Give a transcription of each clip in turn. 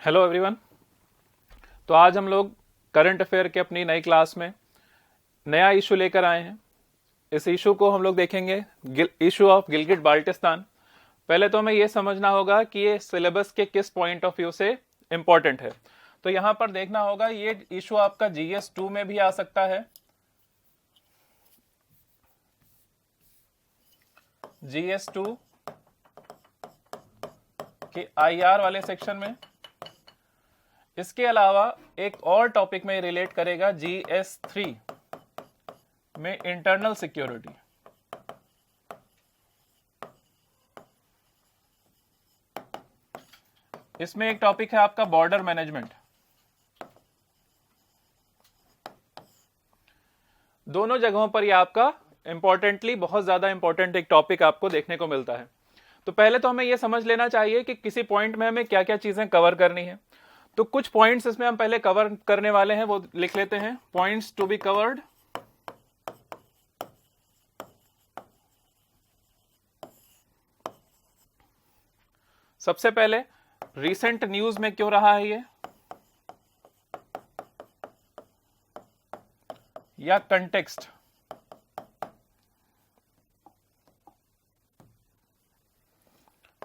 Hello everyone. तो आज हम लोग करंट अफेयर के अपनी नई क्लास में नया इशू लेकर आए हैं। इस इशू को हम लोग देखेंगे इशू ऑफ गिलगिट बाल्टिस्तान। पहले तो हमें यह समझना होगा कि ये सिलेबस के किस पॉइंट ऑफ व्यू से इंपॉर्टेंट है। तो यहां पर देखना होगा ये इशू आपका GS2 में भी आ सकता है, GS2 के IR वाले सेक्शन में। इसके अलावा एक और टॉपिक में रिलेट करेगा GS3 में, इंटरनल सिक्योरिटी। इसमें एक टॉपिक है आपका बॉर्डर मैनेजमेंट। दोनों जगहों पर ये आपका इंपॉर्टेंटली बहुत ज्यादा इंपॉर्टेंट एक टॉपिक आपको देखने को मिलता है। तो पहले तो हमें यह समझ लेना चाहिए कि किसी पॉइंट में हमें क्या क्या चीजें कवर करनी है। तो कुछ पॉइंट्स इसमें हम पहले कवर करने वाले हैं, वो लिख लेते हैं। Points to be covered. सबसे पहले रीसेंट न्यूज में क्यों रहा है ये, या context.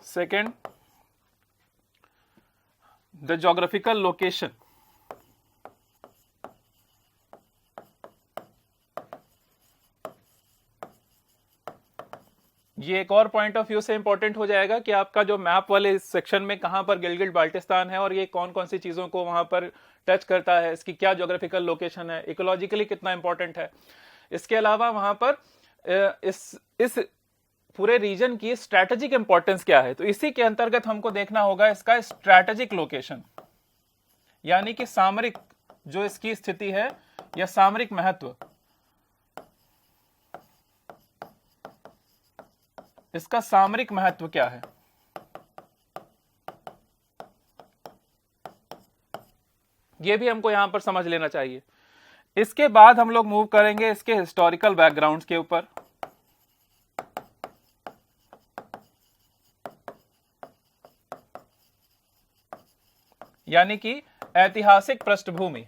Second, the geographical location. ये एक और पॉइंट ऑफ व्यू से इंपॉर्टेंट हो जाएगा कि आपका जो मैप वाले सेक्शन में कहां पर गिलगिट बाल्टिस्तान है और ये कौन कौन सी चीजों को वहां पर टच करता है, इसकी क्या ज्योग्राफिकल लोकेशन है, इकोलॉजिकली कितना इंपॉर्टेंट है। इसके अलावा वहां पर इस पूरे रीजन की स्ट्रैटेजिक इंपॉर्टेंस क्या है। तो इसी के अंतर्गत हमको देखना होगा इसका स्ट्रैटेजिक लोकेशन, यानी कि सामरिक जो इसकी स्थिति है या सामरिक महत्व, इसका सामरिक महत्व क्या है। यह भी हमको यहां पर समझ लेना चाहिए। इसके बाद हम लोग मूव करेंगे इसके हिस्टोरिकल बैकग्राउंड के ऊपर, यानी कि ऐतिहासिक पृष्ठभूमि।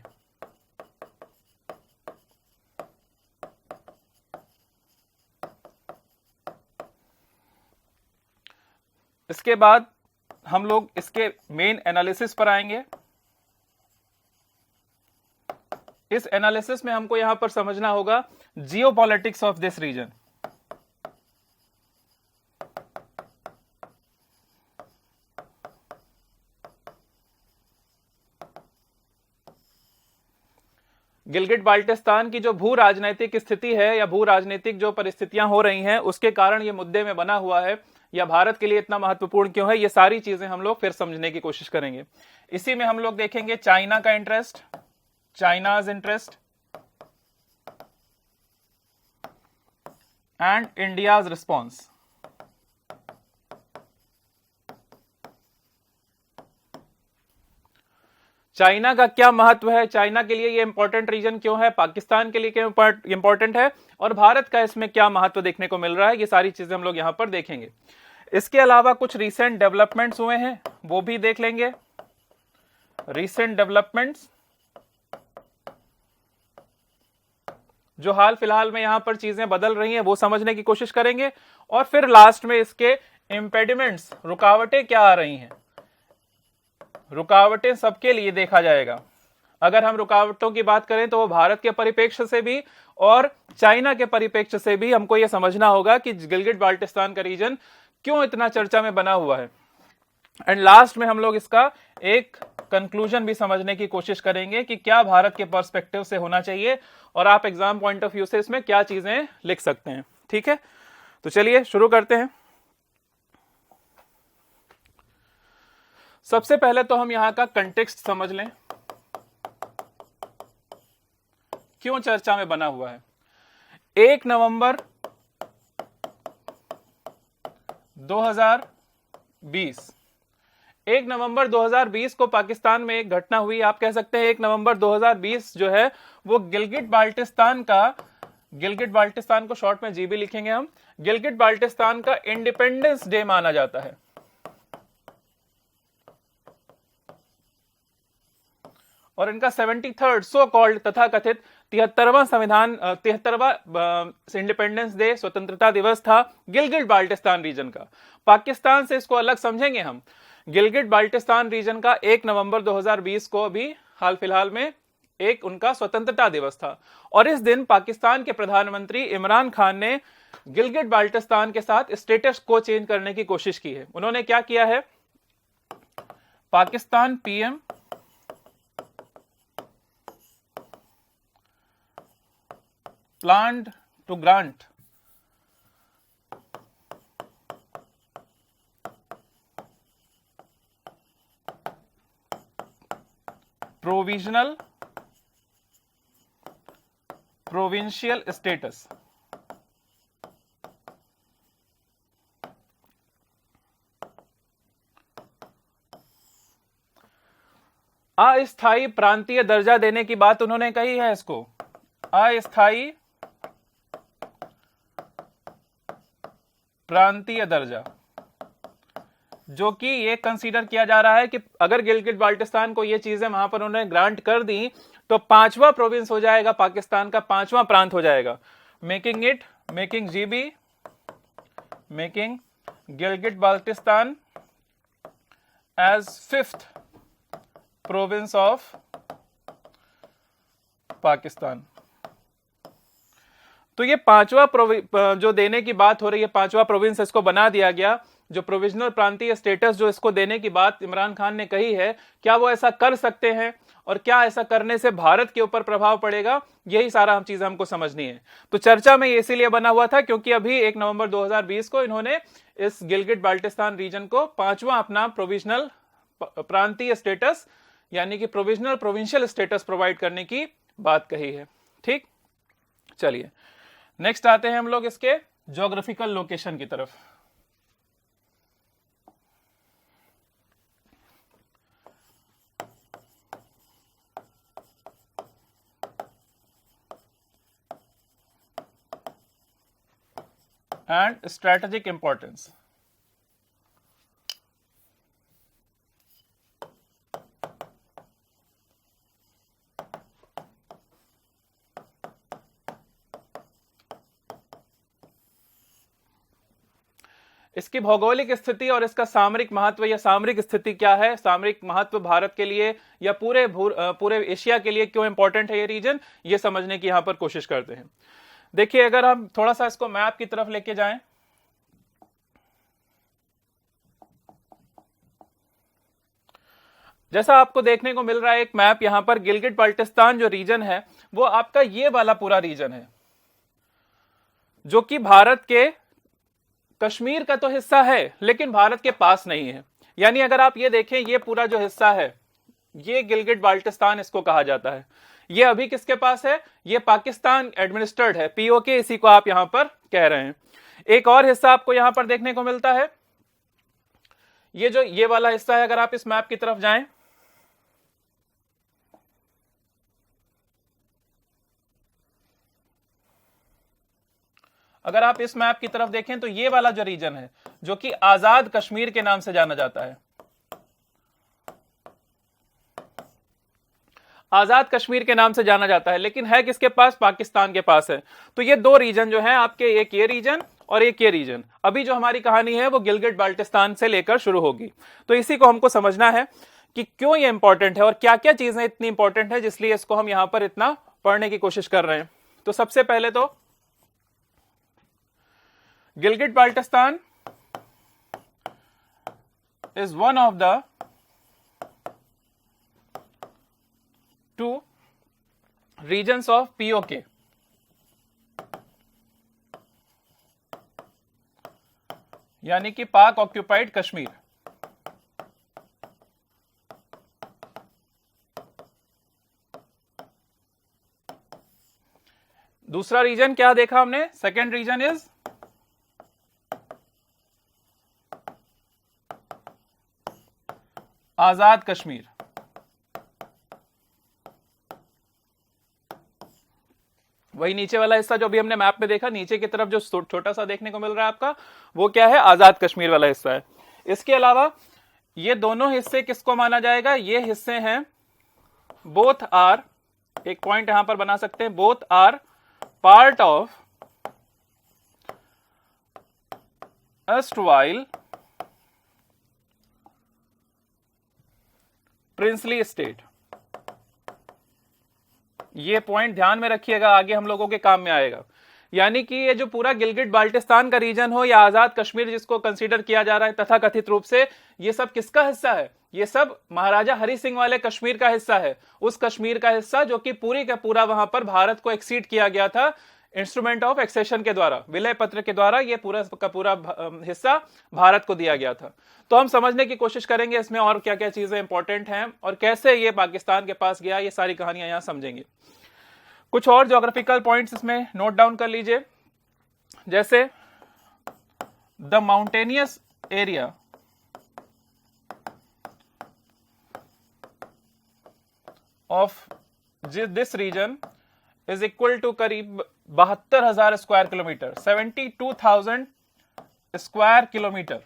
इसके बाद हम लोग इसके मेन एनालिसिस पर आएंगे। इस एनालिसिस में हमको यहां पर समझना होगा geopolitics of this region. Gilgit Baltistan की जो भू राजनीतिक स्थिति है या भू राजनीतिक जो परिस्थितियां हो रही हैं, उसके कारण ये मुद्दे में बना हुआ है या भारत के लिए इतना महत्वपूर्ण क्यों है, ये सारी चीजें हम लोग फिर समझने की कोशिश करेंगे। इसी में हम लोग देखेंगे चाइना का interest, China's interest and India's response. China का क्या महत्व है, चाइना के लिए ये इंपॉर्टेंट रीजन क्यों है, पाकिस्तान के लिए क्यों इंपॉर्टेंट है, और भारत का इसमें क्या महत्व देखने को मिल रहा है, ये सारी चीजें हम लोग यहां पर देखेंगे। इसके अलावा कुछ रीसेंट डेवलपमेंट्स हुए हैं वो भी देख लेंगे। रीसेंट डेवलपमेंट्स जो हाल फिलहाल में यहां पर चीजें बदल रही हैं वो समझने की कोशिश करेंगे। और फिर लास्ट में इसके इंपेडिमेंट्स, रुकावटें क्या आ रही हैं। रुकावटें सबके लिए देखा जाएगा। अगर हम रुकावटों की बात करें तो वो भारत के परिप्रेक्ष्य से भी और चाइना के परिप्रेक्ष्य से भी हमको यह समझना होगा कि गिलगिट बाल्टिस्तान का रीजन क्यों इतना चर्चा में बना हुआ है। एंड लास्ट में हम लोग इसका एक कंक्लूजन भी समझने की कोशिश करेंगे कि क्या भारत के पर्सपेक्टिव से होना चाहिए और आप एग्जाम पॉइंट ऑफ व्यू से इसमें क्या चीजें लिख सकते हैं। ठीक है, तो चलिए शुरू करते हैं। सबसे पहले तो हम यहां का कंटेक्स्ट समझ लें, क्यों चर्चा में बना हुआ है। 1 नवंबर 2020, 1 नवंबर 2020 को पाकिस्तान में एक घटना हुई। आप कह सकते हैं 1 नवंबर 2020 जो है वो गिलगिट बाल्टिस्तान को शॉर्ट में जीबी लिखेंगे हम, गिलगिट बाल्टिस्तान का इंडिपेंडेंस डे माना जाता है। और इनका 73rd सो कॉल्ड तथा कथित 73वां संविधान 73वां इंडिपेंडेंस डे स्वतंत्रता दिवस था गिलगिट बाल्टिस्तान रीजन का। पाकिस्तान से इसको अलग समझेंगे हम। गिलगिट बाल्टिस्तान रीजन का 1 नवंबर 2020 को अभी हाल फिलहाल में एक उनका स्वतंत्रता दिवस था, और इस दिन पाकिस्तान के प्रधानमंत्री इमरान खान ने गिलगिट बाल्टिस्तान के साथ स्टेटस को चेंज करने की कोशिश की है। उन्होंने क्या किया है, Pakistan PM planned to grant provisional provincial status अस्थायी प्रांतीय दर्जा देने की बात उन्होंने कही है। इसको अस्थायी प्रांतीय दर्जा, जो कि ये कंसीडर किया जा रहा है कि अगर गिलगिट बाल्टिस्तान को ये चीजें वहां पर उन्होंने ग्रांट कर दी तो 5वां प्रोविंस हो जाएगा, पाकिस्तान का 5वां प्रांत हो जाएगा, making GB making Gilgit Baltistan as 5th province of Pakistan. तो ये 5वां जो देने की बात हो रही है, 5वां प्रोविंस इसको बना दिया गया। जो प्रोविजनल प्रांतीय स्टेटस जो इसको देने की बात इमरान खान ने कही है, क्या वो ऐसा कर सकते हैं और क्या ऐसा करने से भारत के ऊपर प्रभाव पड़ेगा, यही सारा हम चीजें हमको समझनी है। तो चर्चा में ये इसीलिए बना हुआ था क्योंकि अभी 1 नवंबर 2020 को इन्होंने इस गिलगिट बाल्टिस्तान रीजन को 5वां अपना प्रोविजनल प्रांतीय स्टेटस यानी कि प्रोविजनल प्रोविंशियल स्टेटस प्रोवाइड करने की बात कही है। ठीक, चलिए नेक्स्ट आते हैं हम लोग इसके ज्योग्राफिकल लोकेशन की तरफ। And strategic importance. इसकी भौगोलिक स्थिति और इसका सामरिक महत्व या सामरिक स्थिति क्या है, सामरिक महत्व भारत के लिए या पूरे एशिया के लिए क्यों इंपॉर्टेंट है ये रीजन, ये समझने की यहां पर कोशिश करते हैं। देखिए, अगर हम थोड़ा सा इसको मैप की तरफ लेके जाएं, जैसा आपको देखने को मिल रहा है एक मैप यहां पर, गिलगिट बाल्टिस्तान जो रीजन है वो आपका ये वाला पूरा रीजन है, जो कि भारत के कश्मीर का तो हिस्सा है लेकिन भारत के पास नहीं है। यानी अगर आप ये देखें, ये पूरा जो हिस्सा है ये गिलगिट बाल्टिस्तान इसको कहा जाता है। ये अभी किसके पास है, ये पाकिस्तान एडमिनिस्ट्रेड है, पीओके इसी को आप यहां पर कह रहे हैं। एक और हिस्सा आपको यहां पर देखने को मिलता है, ये जो ये वाला हिस्सा है, अगर आप इस मैप की तरफ जाएं, अगर आप इस मैप की तरफ देखें तो ये वाला जो रीजन है जो कि आजाद कश्मीर के नाम से जाना जाता है, आजाद कश्मीर के नाम से जाना जाता है, लेकिन है किसके पास, पाकिस्तान के पास है। तो ये दो रीजन जो है आपके, एक ये रीजन और एक ये रीजन। अभी जो हमारी कहानी है वो गिलगिट बाल्टिस्तान से लेकर शुरू होगी। तो इसी को हमको समझना है कि क्यों ये इंपॉर्टेंट है और क्या क्या चीजें इतनी इंपॉर्टेंट है जिसलिए इसको हम यहां पर इतना पढ़ने की कोशिश कर रहे हैं। तो सबसे पहले तो Gilgit Baltistan is one of the two regions of POK, यानी कि पाक ऑक्यूपाइड कश्मीर। दूसरा रीजन क्या देखा हमने, सेकेंड रीजन इज आजाद कश्मीर। वही नीचे वाला हिस्सा जो भी हमने मैप में देखा, नीचे की तरफ जो छोटा सा देखने को मिल रहा है आपका, वो क्या है, आजाद कश्मीर वाला हिस्सा है। इसके अलावा ये दोनों हिस्से किसको माना जाएगा, ये हिस्से हैं बोथ आर, एक पॉइंट यहां पर बना सकते हैं, both are part of erstwhile princely state. ये पॉइंट ध्यान में रखिएगा, आगे हम लोगों के काम में आएगा। यानी कि ये जो पूरा गिलगिट बाल्टिस्तान का रीजन हो या आजाद कश्मीर जिसको कंसीडर किया जा रहा है तथा कथित रूप से, ये सब किसका हिस्सा है? ये सब महाराजा हरि सिंह वाले कश्मीर का हिस्सा है, उस कश्मीर का हिस्सा जो कि पूरी का पूरा वहां पर भारत को एक्सीड किया गया था इंस्ट्रूमेंट ऑफ एक्सेशन के द्वारा, विलय पत्र के द्वारा ये पूरा का पूरा हिस्सा भारत को दिया गया था। तो हम समझने की कोशिश करेंगे इसमें और क्या क्या चीजें इंपॉर्टेंट हैं और कैसे ये पाकिस्तान के पास गया, ये सारी कहानियां यहां समझेंगे। कुछ और ज्योग्राफिकल पॉइंट्स इसमें नोट डाउन कर लीजिए, जैसे the mountainous area of this region is equal to करीब 72,000 स्क्वायर किलोमीटर, 72,000 स्क्वायर किलोमीटर।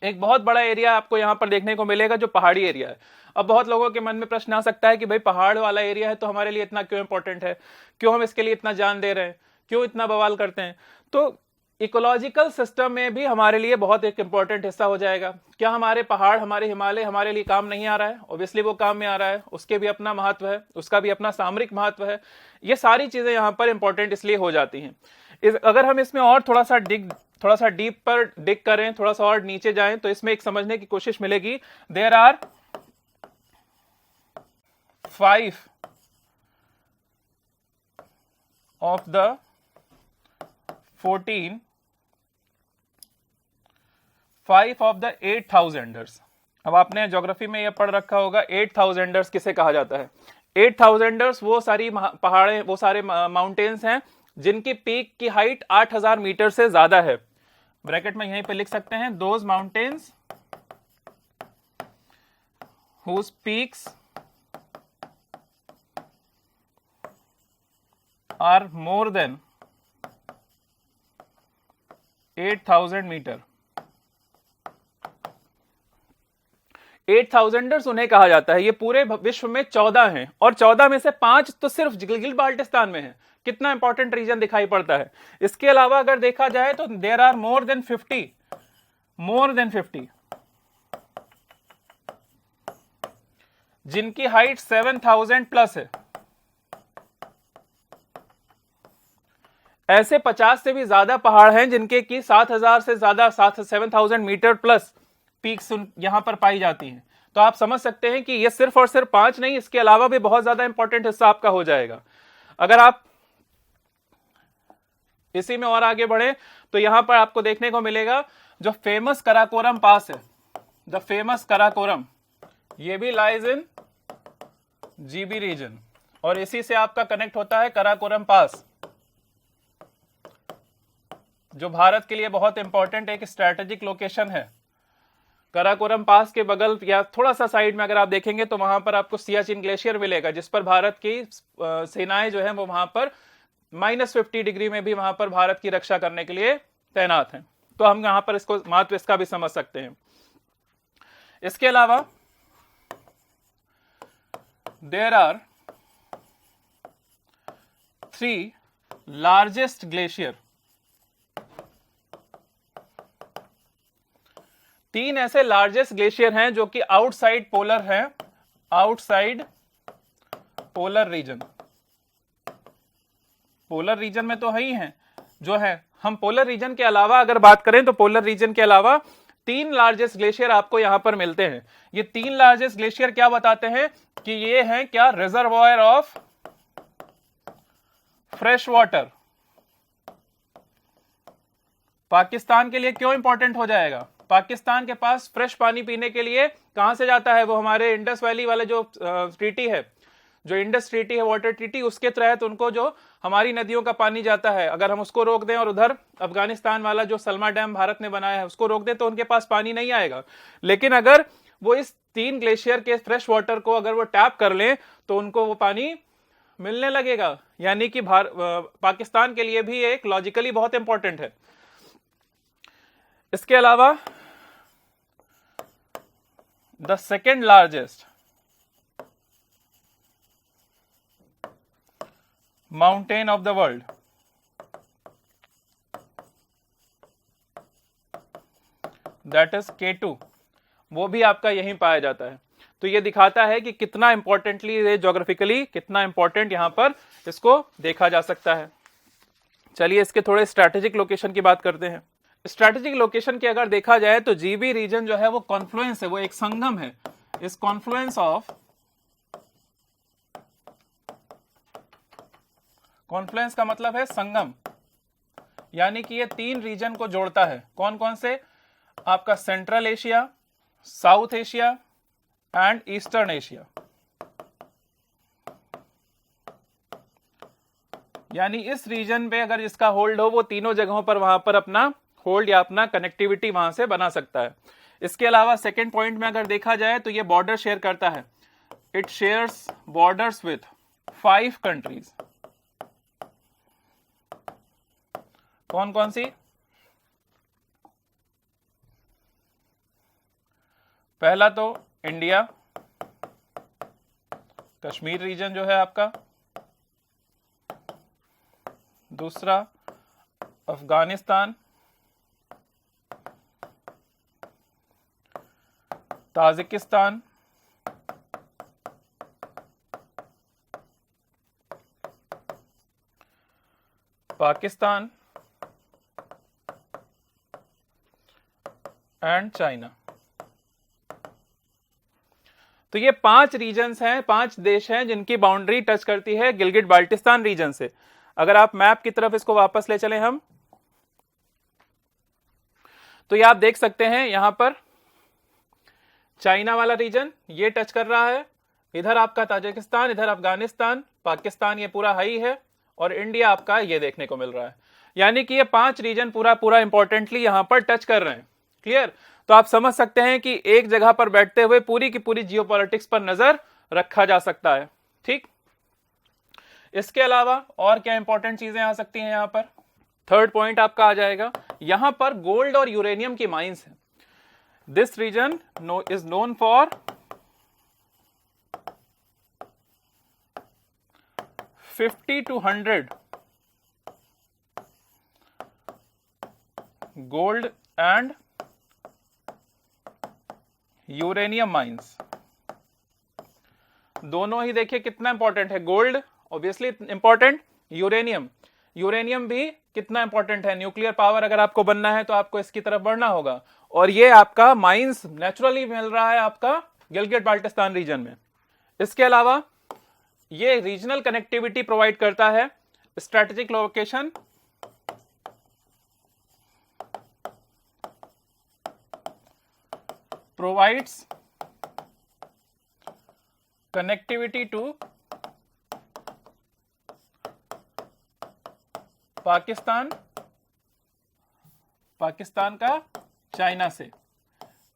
एक बहुत बड़ा एरिया आपको यहां पर देखने को मिलेगा जो पहाड़ी एरिया है। अब बहुत लोगों के मन में प्रश्न आ सकता है कि भाई पहाड़ वाला एरिया है तो हमारे लिए इतना क्यों इंपॉर्टेंट है, क्यों हम इसके लिए इतना जान दे रहे हैं, क्यों इतना बवाल करते हैं? तो इकोलॉजिकल सिस्टम में भी हमारे लिए बहुत एक इंपॉर्टेंट हिस्सा हो जाएगा। क्या हमारे पहाड़, हमारे हिमालय हमारे लिए काम नहीं आ रहा है? ऑब्वियसली वो काम में आ रहा है, उसके भी अपना महत्व है, उसका भी अपना सामरिक महत्व है। ये सारी चीजें यहाँ पर इंपॉर्टेंट इसलिए हो जाती हैं। अगर हम इसमें और थोड़ा सा डीप पर डिग करें, थोड़ा सा और नीचे जाएं, तो इसमें एक समझने की कोशिश मिलेगी। There are 5 of the 14 5 of the 8,000ers। अब आपने ज्योग्राफी में यह पढ़ रखा होगा 8,000ers किसे कहा जाता है। 8,000ers वो सारी पहाड़ें, वो सारे माउंटेन्स हैं जिनकी पीक की हाइट 8,000 मीटर से ज्यादा है। ब्रैकेट में यहीं पे लिख सकते हैं, those mountains whose peaks are more than 8,000 metre. 8,000ers उन्हें कहा जाता है। ये पूरे विश्व में 14 हैं और 14 में से 5 तो सिर्फ गिलगित बाल्टिस्तान में है। कितना इंपॉर्टेंट रीजन दिखाई पड़ता है। इसके अलावा अगर देखा जाए तो देयर आर मोर देन 50 जिनकी हाइट 7,000 प्लस है। ऐसे 50 से भी ज्यादा पहाड़ हैं जिनके की 7,000 से ज्यादा 7,000 मीटर प्लस पीक्स यहां पर पाई जाती हैं। तो आप समझ सकते हैं कि ये सिर्फ और सिर्फ 5 नहीं, इसके अलावा भी बहुत ज्यादा इंपॉर्टेंट हिस्सा आपका हो जाएगा। अगर आप इसी में और आगे बढ़े तो यहां पर आपको देखने को मिलेगा जो फेमस कराकोरम पास है, द फेमस कराकोरम, ये भी लाइज इन जीबी रीजन और इसी से आपका कनेक्ट होता है कराकोरम पास, जो भारत के लिए बहुत इंपॉर्टेंट एक स्ट्रैटेजिक लोकेशन है। कराकोरम पास के बगल या थोड़ा सा साइड में अगर आप देखेंगे तो वहां पर आपको सियाचिन ग्लेशियर मिलेगा, जिस पर भारत की सेनाएं जो है वो वहां पर -50 डिग्री में भी वहां पर भारत की रक्षा करने के लिए तैनात हैं। तो हम यहां पर इसको महत्व इसका भी समझ सकते हैं। इसके अलावा देयर आर 3 लार्जेस्ट ग्लेशियर, 3 ऐसे लार्जेस्ट ग्लेशियर हैं जो कि आउटसाइड पोलर हैं, outside polar region. Polar region में तो है ही हैं जो है। हम पोलर रीजन के अलावा अगर बात करें तो पोलर रीजन के अलावा 3 लार्जेस्ट ग्लेशियर आपको यहां पर मिलते हैं। ये 3 लार्जेस्ट ग्लेशियर क्या बताते हैं कि ये हैं क्या, reservoir of fresh water. Pakistan के लिए क्यों इंपॉर्टेंट हो जाएगा? पाकिस्तान के पास फ्रेश पानी पीने के लिए कहां से जाता है? वो हमारे इंडस वैली वाले जो ट्रीटी है, जो इंडस ट्रीटी है, वाटर ट्रीटी, उसके तहत उनको जो हमारी नदियों का पानी जाता है, अगर हम उसको रोक दें और उधर अफगानिस्तान वाला जो सलमा डैम भारत ने बनाया है उसको रोक दें तो उनके पास पानी नहीं आएगा। लेकिन अगर वो इस 3 ग्लेशियर के फ्रेश वाटर को अगर वो टैप कर लें तो उनको वो पानी मिलने लगेगा। यानी कि पाकिस्तान के लिए भी एक लॉजिकली बहुत इंपॉर्टेंट है। इसके अलावा the second largest mountain of the world, that is K2, वो भी आपका यहीं पाया जाता है। तो ये दिखाता है कि कितना इंपॉर्टेंटली ये ज्योग्राफिकली कितना इंपॉर्टेंट यहां पर इसको देखा जा सकता है। चलिए इसके थोड़े स्ट्रैटेजिक लोकेशन की बात करते हैं। स्ट्रैटेजिक लोकेशन की अगर देखा जाए तो जीबी रीजन जो है वो कॉन्फ्लुएंस है, वो एक संगम है। इस कॉन्फ्लुएंस ऑफ, कॉन्फ्लुएंस का मतलब है संगम, यानी कि ये तीन रीजन को जोड़ता है। कौन कौन से? आपका central Asia, south Asia and eastern Asia. यानी इस रीजन पे अगर इसका होल्ड हो, वो तीनों जगहों पर वहां पर अपना होल्ड या अपना कनेक्टिविटी वहां से बना सकता है। इसके अलावा सेकेंड पॉइंट में अगर देखा जाए तो ये बॉर्डर शेयर करता है। It shares borders with 5 countries. कौन कौन सी? पहला तो इंडिया, कश्मीर रीजन जो है आपका। दूसरा Afghanistan, Tajikistan, Pakistan and China. तो ये 5 रीजन्स हैं, 5 देश हैं जिनकी बाउंड्री टच करती है गिलगिट बाल्टिस्तान रीजन से। अगर आप मैप की तरफ इसको वापस ले चलें हम, तो ये आप देख सकते हैं यहां पर चाइना वाला रीजन ये टच कर रहा है, इधर आपका ताजिकिस्तान, इधर अफगानिस्तान, पाकिस्तान ये पूरा हाई है, और इंडिया आपका ये देखने को मिल रहा है। यानी कि ये 5 रीजन पूरा पूरा इंपॉर्टेंटली यहां पर टच कर रहे हैं। क्लियर? तो आप समझ सकते हैं कि एक जगह पर बैठते हुए पूरी की पूरी जियोपॉलिटिक्स पर नजर रखा जा सकता है। ठीक, इसके अलावा और क्या इंपॉर्टेंट चीजें आ सकती हैं यहां पर? थर्ड पॉइंट आपका आ जाएगा, यहां पर गोल्ड और यूरेनियम की माइंस है। This region is known for 50 to 100 gold and uranium mines. दोनों ही देखिए कितना इंपॉर्टेंट है। गोल्ड ऑब्वियसली इंपॉर्टेंट, यूरेनियम भी कितना इंपॉर्टेंट है। न्यूक्लियर पावर अगर आपको बनना है तो आपको इसकी तरफ बढ़ना होगा, और ये आपका माइंस नेचुरली मिल रहा है आपका गिलगिट बाल्टिस्तान रीजन में। इसके अलावा ये रीजनल कनेक्टिविटी प्रोवाइड करता है। Strategic location provides connectivity to Pakistan का चाइना से।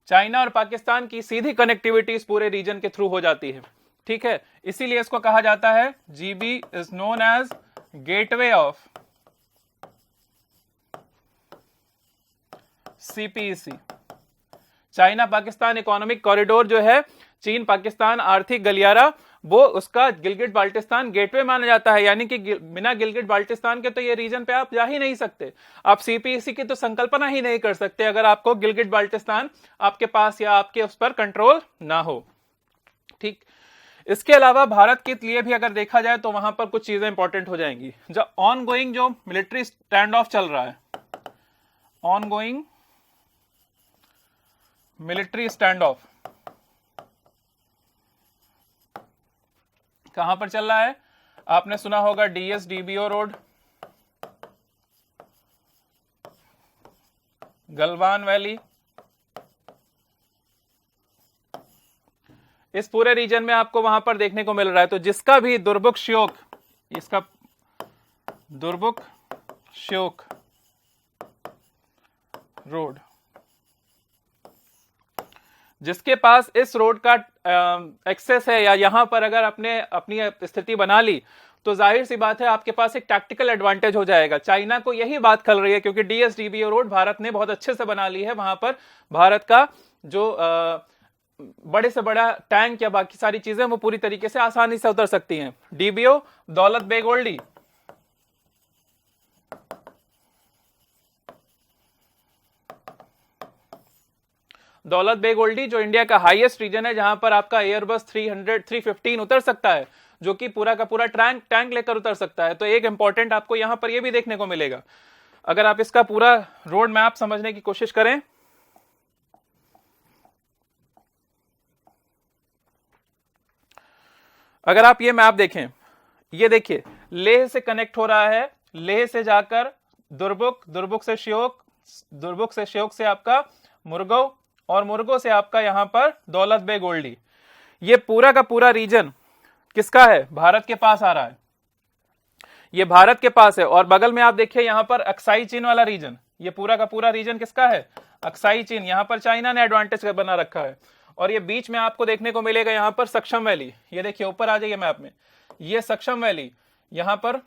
चाइना और पाकिस्तान की सीधी कनेक्टिविटी इस पूरे रीजन के थ्रू हो जाती है। ठीक है, इसीलिए इसको कहा जाता है GB is known as gateway of CPEC. China Pakistan economic corridor जो है, चीन पाकिस्तान आर्थिक गलियारा, वो उसका गिलगिट बाल्टिस्तान गेटवे माना जाता है। यानी कि बिना गिलगिट बाल्टिस्तान के तो ये रीजन पे आप जा ही नहीं सकते। आप सीपीईसी की तो संकल्पना ही नहीं कर सकते अगर आपको गिलगिट बाल्टिस्तान आपके पास या आपके उस पर कंट्रोल ना हो। ठीक, इसके अलावा भारत के लिए भी अगर देखा जाए तो वहां पर कुछ चीजें इंपॉर्टेंट हो जाएंगी। जो ऑनगोइंग जो मिलिट्री स्टैंड ऑफ चल रहा है, ऑनगोइंग मिलिट्री स्टैंड ऑफ कहां पर चल रहा है? आपने सुना होगा डीएसडीबीओ रोड, गलवान वैली। इस पूरे रीजन में आपको वहां पर देखने को मिल रहा है। तो जिसका भी दुर्बुक श्योक, इसका दुर्बुक श्योक रोड, जिसके पास इस रोड का एक्सेस है या यहां पर अगर अपनी स्थिति बना ली, तो जाहिर सी बात है आपके पास एक टैक्टिकल एडवांटेज हो जाएगा। चाइना को यही बात खल रही है, क्योंकि डीएसडीबीओ रोड भारत ने बहुत अच्छे से बना ली है। वहां पर भारत का जो बड़े से बड़ा टैंक या बाकी सारी चीजें वो पूरी तरीके से आसानी से उतर सकती हैं। डीबीओ दौलत बेग ओल्डी, दौलत बेग ओल्डी जो इंडिया का हाईएस्ट रीजन है, जहां पर आपका एयरबस 315 उतर सकता है, जो कि पूरा का पूरा टैंक लेकर उतर सकता है। तो एक इंपॉर्टेंट आपको यहां पर यह भी देखने को मिलेगा। अगर आप इसका पूरा रोड मैप समझने की कोशिश करें, अगर आप ये मैप देखें, ये देखिए लेह से कनेक्ट हो रहा है, लेह से जाकर दुर्बुक, दुर्बुक से श्योक, दुर्बुक से श्योक से आपका मुरगो, और मुरगो से आपका यहां पर दौलत बेग ओल्डी। ये पूरा का पूरा रीजन किसका है? भारत के पास आ रहा है, ये भारत के पास है। और बगल में आप देखिए यहां पर अक्साई चीन वाला रीजन, ये पूरा का पूरा रीजन किसका है? अक्साई चीन। यहां पर चाइना ने एडवांटेज बना रखा है। और ये बीच में आपको देखने को मिलेगा यहां पर सक्शम वैली, ये देखिए ऊपर आ जाइए मैप में, ये सक्शम वैली, यहां पर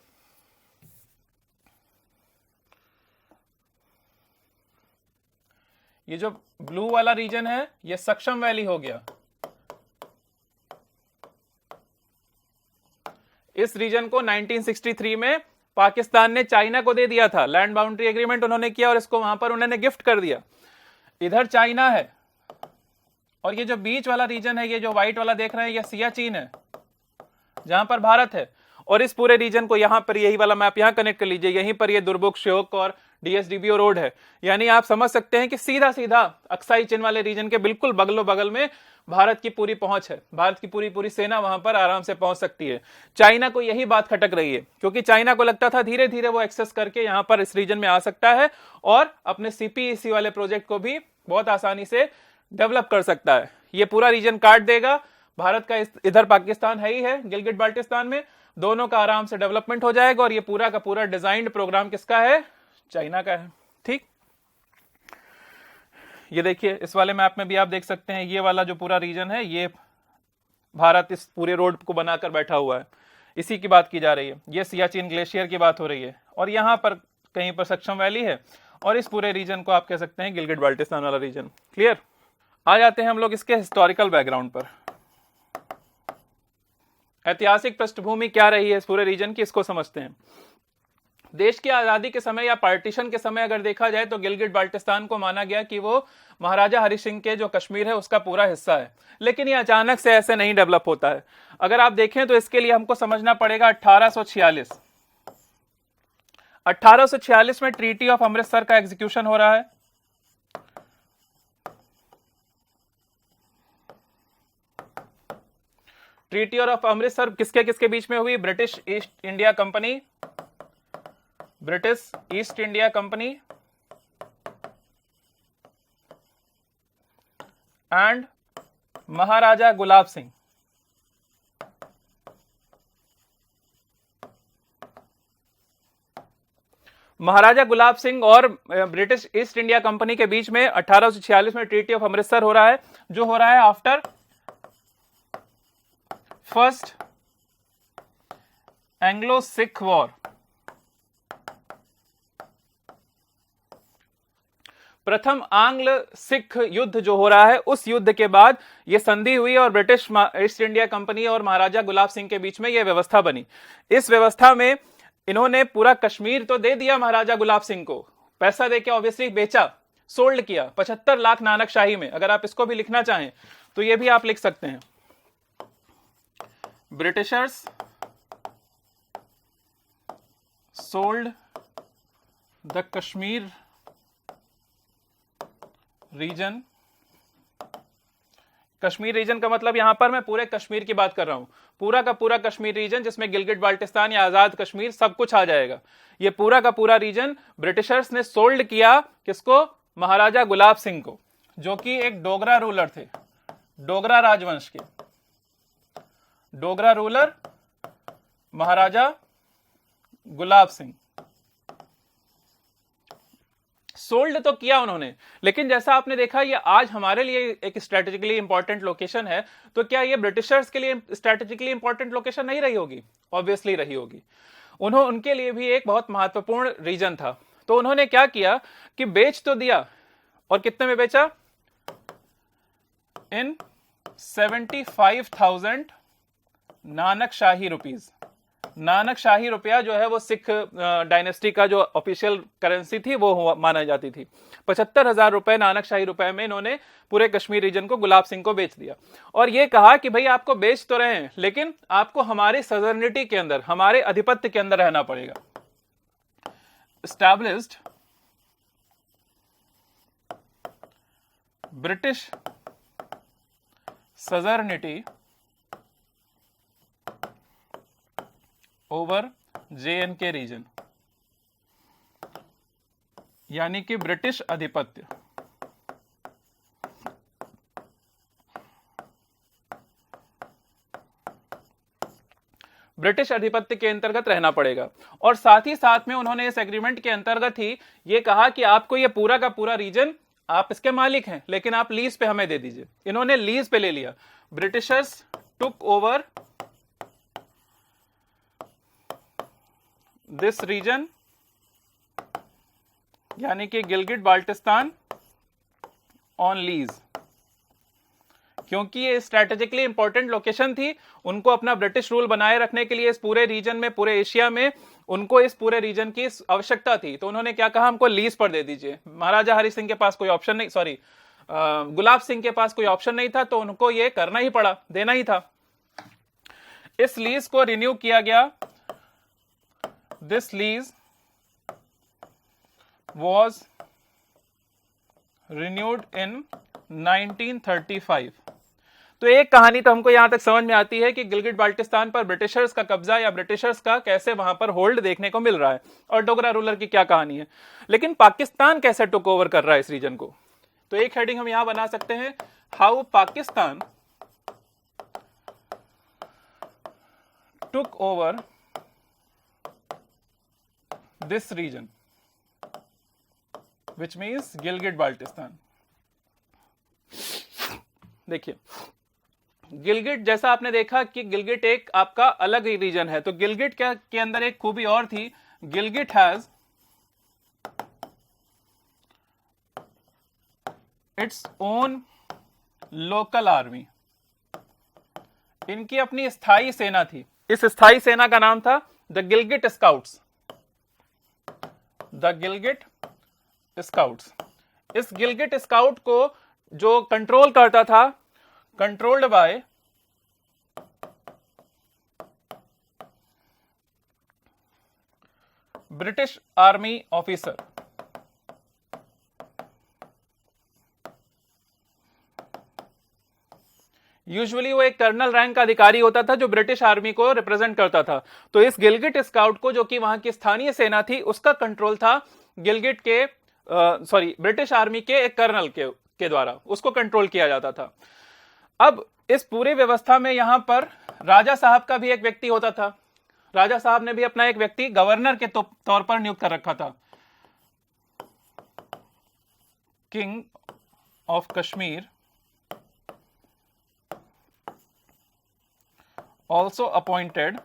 ये जो ब्लू वाला रीजन है ये सक्शम वैली हो गया। इस रीजन को 1963 में पाकिस्तान ने चाइना को दे दिया था, लैंड बाउंड्री एग्रीमेंट उन्होंने किया और इसको वहां पर उन्होंने गिफ्ट कर दिया। इधर चाइना है, और ये जो बीच वाला रीजन है, ये जो व्हाइट वाला देख रहे हैं, ये सियाचिन है जहां पर भारत है। और इस पूरे रीजन को यहां पर, यही वाला मैप यहां कनेक्ट कर लीजिए, यहीं पर ये दुर्बुक, श्योक और डीएसडीबीओ रोड है। यानी आप समझ सकते हैं कि सीधा सीधा अक्साई चीन वाले रीजन के बिल्कुल बगलों बगल में भारत की पूरी पहुंच है, भारत की पूरी पूरी सेना वहां पर आराम से पहुंच सकती है। चाइना को यही बात खटक रही है, क्योंकि चाइना को लगता था धीरे धीरे वो एक्सेस करके यहां पर इस रीजन में आ सकता है और अपने सीपीईसी वाले प्रोजेक्ट को भी बहुत आसानी से डेवलप कर सकता है। ये पूरा रीजन काट देगा भारत का, इधर पाकिस्तान है ही है गिलगिट बाल्टिस्तान में, दोनों का आराम से डेवलपमेंट हो जाएगा। और ये पूरा का पूरा डिजाइंड प्रोग्राम किसका है? चाइना का है। ठीक, ये देखिए इस वाले मैप में भी आप देख सकते हैं, ये वाला जो पूरा रीजन है, ये भारत इस पूरे रोड को बनाकर बैठा हुआ है, इसी की बात की जा रही है। ये सियाचिन ग्लेशियर की बात हो रही है, और यहां पर कहीं पर सक्शम वैली है, और इस पूरे रीजन को आप कह सकते हैं गिलगिट बाल्टिस्तान वाला रीजन। क्लियर? आ जाते हैं हम लोग इसके हिस्टोरिकल बैकग्राउंड पर। ऐतिहासिक पृष्ठभूमि क्या रही है इस पूरे रीजन की, इसको समझते हैं। देश की आजादी के समय या पार्टीशन के समय अगर देखा जाए तो गिलगिट बाल्टिस्तान को माना गया कि वो महाराजा हरि सिंह के जो कश्मीर है उसका पूरा हिस्सा है। लेकिन ये अचानक से ऐसे नहीं डेवलप होता है। अगर आप देखें तो इसके लिए हमको समझना पड़ेगा 1846। 1846 में ट्रीटी ऑफ अमृतसर का एग्जीक्यूशन हो रहा है। ट्रीटी ऑफ अमृतसर किसके किसके बीच में हुई? British East India Company, British East India Company and Maharaja Gulab Singh. Maharaja Gulab Singh और ब्रिटिश ईस्ट इंडिया कंपनी के बीच में 1846 में ट्रीटी ऑफ अमृतसर हो रहा है, जो हो रहा है after first Anglo Sikh war. प्रथम आंग्ल सिख युद्ध जो हो रहा है, उस युद्ध के बाद यह संधि हुई और ब्रिटिश ईस्ट इंडिया कंपनी और महाराजा गुलाब सिंह के बीच में यह व्यवस्था बनी। इस व्यवस्था में इन्होंने पूरा कश्मीर तो दे दिया महाराजा गुलाब सिंह को, पैसा देके ऑब्वियसली बेचा, सोल्ड किया 75 लाख नानक शाही में। अगर आप इसको भी लिखना चाहें तो यह भी आप लिख सकते हैं, Britishers sold the Kashmir region. Kashmir region का मतलब यहां पर मैं पूरे कश्मीर की बात कर रहा हूं, पूरा का पूरा कश्मीर रीजन जिसमें गिलगिट बाल्टिस्तान या आजाद कश्मीर सब कुछ आ जाएगा। ये पूरा का पूरा रीजन ब्रिटिशर्स ने सोल्ड किया किसको? महाराजा गुलाब सिंह को, जो कि एक डोगरा रूलर थे, डोगरा राजवंश के डोगरा रूलर महाराजा गुलाब सिंह। सोल्ड तो किया उन्होंने, लेकिन जैसा आपने देखा ये आज हमारे लिए एक स्ट्रेटेजिकली इंपॉर्टेंट लोकेशन है, तो क्या ये ब्रिटिशर्स के लिए स्ट्रेटेजिकली इंपॉर्टेंट लोकेशन नहीं रही होगी? ऑब्वियसली रही होगी। उनके लिए भी एक बहुत महत्वपूर्ण रीजन था। तो उन्होंने क्या किया कि बेच तो दिया, और कितने में बेचा? इन 75,000 नानक शाही रुपीज। नानक शाही रुपया जो है वो सिख डायनेस्टी का जो ऑफिशियल करेंसी थी वो माना जाती थी। 75,000 रुपए नानक शाही रुपए में इन्होंने पूरे कश्मीर रीजन को गुलाब सिंह को बेच दिया और ये कहा कि भाई आपको बेच तो रहे हैं लेकिन आपको हमारी सजर्निटी के अंदर, हमारे अधिपत्य के अंदर रहना पड़ेगा। Established British suzerainty over J&K region, यानी कि ब्रिटिश आधिपत्य। ब्रिटिश आधिपत्य के अंतर्गत रहना पड़ेगा और साथ ही साथ में उन्होंने इस एग्रीमेंट के अंतर्गत ही ये कहा कि आपको ये पूरा का पूरा रीजन, आप इसके मालिक हैं लेकिन आप लीज पे हमें दे दीजिए। इन्होंने लीज पे ले लिया। Britishers took over this region, यानी कि गिलगिट बाल्टिस्तान ऑन लीज। क्योंकि ये स्ट्रेटेजिकली इंपॉर्टेंट लोकेशन थी, उनको अपना ब्रिटिश रूल बनाए रखने के लिए इस पूरे रीजन में, पूरे एशिया में उनको इस पूरे रीजन की आवश्यकता थी। तो उन्होंने क्या कहा, हमको लीज पर दे दीजिए। महाराजा हरि सिंह के पास कोई ऑप्शन नहीं, सॉरी गुलाब सिंह के पास कोई ऑप्शन नहीं था, तो उनको ये करना ही पड़ा, देना ही था। इस लीज को रिन्यू किया गया। This lease was renewed in 1935। तो एक कहानी तो हमको यहां तक समझ में आती है कि गिलगिट बाल्टिस्तान पर ब्रिटिशर्स का कब्जा या ब्रिटिशर्स का कैसे वहां पर होल्ड देखने को मिल रहा है और डोगरा रूलर की क्या कहानी है। लेकिन पाकिस्तान कैसे टुक ओवर कर रहा है इस रीजन को, तो एक हेडिंग हम यहां बना सकते हैं, how Pakistan took over this region which means Gilgit Baltistan. देखिए गिलगिट, जैसा आपने देखा कि गिलगिट एक आपका अलग ही रीजन है, तो गिलगिट के अंदर एक खूबी और थी, Gilgit has its own local army. इनकी अपनी स्थायी सेना थी। इस स्थायी सेना का नाम था the Gilgit scouts. The Gilgit scouts. इस गिलगिट स्काउट को जो कंट्रोल करता था, controlled by British army officer. Usually वो एक कर्नल रैंक का अधिकारी होता था जो ब्रिटिश आर्मी को रिप्रेजेंट करता था। तो इस गिलगिट स्काउट को, जो कि वहां की स्थानीय सेना थी, उसका कंट्रोल था गिलगिट के ब्रिटिश आर्मी के एक कर्नल के द्वारा उसको कंट्रोल किया जाता था। अब इस पूरी व्यवस्था में यहां पर राजा साहब का भी एक व्यक्ति होता था। राजा साहब ने भी अपना एक व्यक्ति गवर्नर के तौर पर नियुक्त कर रखा था। King of Kashmir also appointed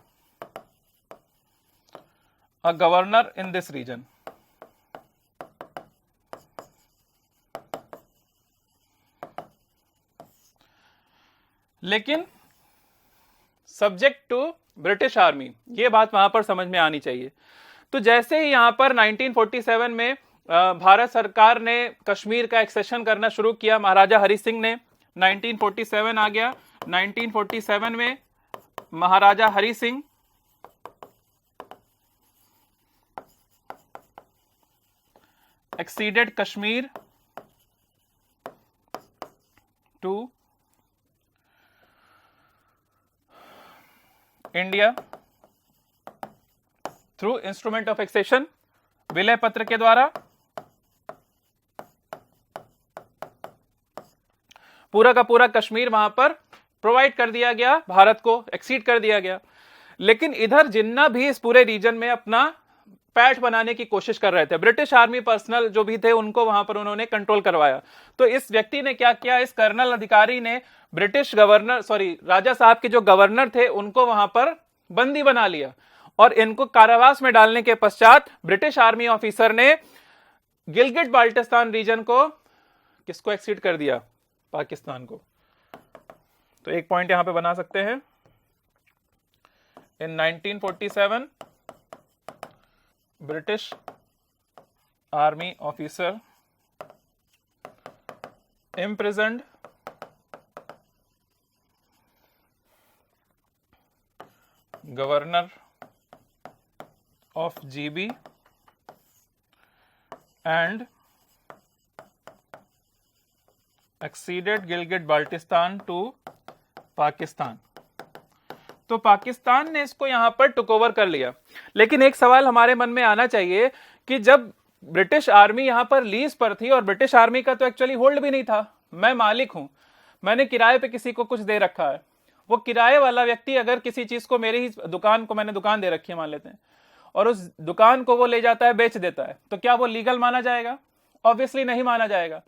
a governor in this region। लेकिन सब्जेक्ट टू ब्रिटिश आर्मी, ये बात वहां पर समझ में आनी चाहिए। तो जैसे ही यहां पर 1947 में भारत सरकार ने कश्मीर का एक्सेशन करना शुरू किया, महाराजा हरि सिंह ने, 1947 आ गया। 1947 में Maharaja Hari Singh acceded Kashmir to India through instrument of accession, विलय पत्र के द्वारा। पूरा का पूरा कश्मीर वहां पर प्रोवाइड कर दिया गया, भारत को एक्सीड कर दिया गया। लेकिन इधर जिन्ना भी इस पूरे रीजन में अपना पैठ बनाने की कोशिश कर रहे थे, ब्रिटिश आर्मी पर्सनल जो भी थे उनको वहां पर उन्होंने कंट्रोल करवाया। तो इस व्यक्ति ने क्या किया, इस कर्नल अधिकारी ने ब्रिटिश गवर्नर, राजा साहब के जो गवर्नर थे उनको वहां पर बंदी बना लिया और इनको कारावास में डालने के पश्चात ब्रिटिश आर्मी ऑफिसर ने गिलगिट बाल्टिस्तान रीजन को किसको एक्सीड कर दिया, पाकिस्तान को। तो एक पॉइंट यहां पे बना सकते हैं, In 1947, British Army officer imprisoned Governor of GB and acceded Gilgit-Baltistan to Pakistan. तो पाकिस्तान ने इसको यहां पर टुक ओवर कर लिया। लेकिन एक सवाल हमारे मन में आना चाहिए कि जब ब्रिटिश आर्मी यहां पर लीज पर थी, और ब्रिटिश आर्मी का तो एक्चुअली होल्ड भी नहीं था, मैं मालिक हूं, मैंने किराए पे किसी को कुछ दे रखा है, वो किराए वाला व्यक्ति अगर किसी चीज को, मेरी ही दुकान को मैंने दुकान दे रखी है मान लेते हैं, और उस दुकान को वो ले जाता है, बेच देता है, तो क्या वो लीगल माना जाएगा? ऑब्वियसली नहीं माना जाएगा।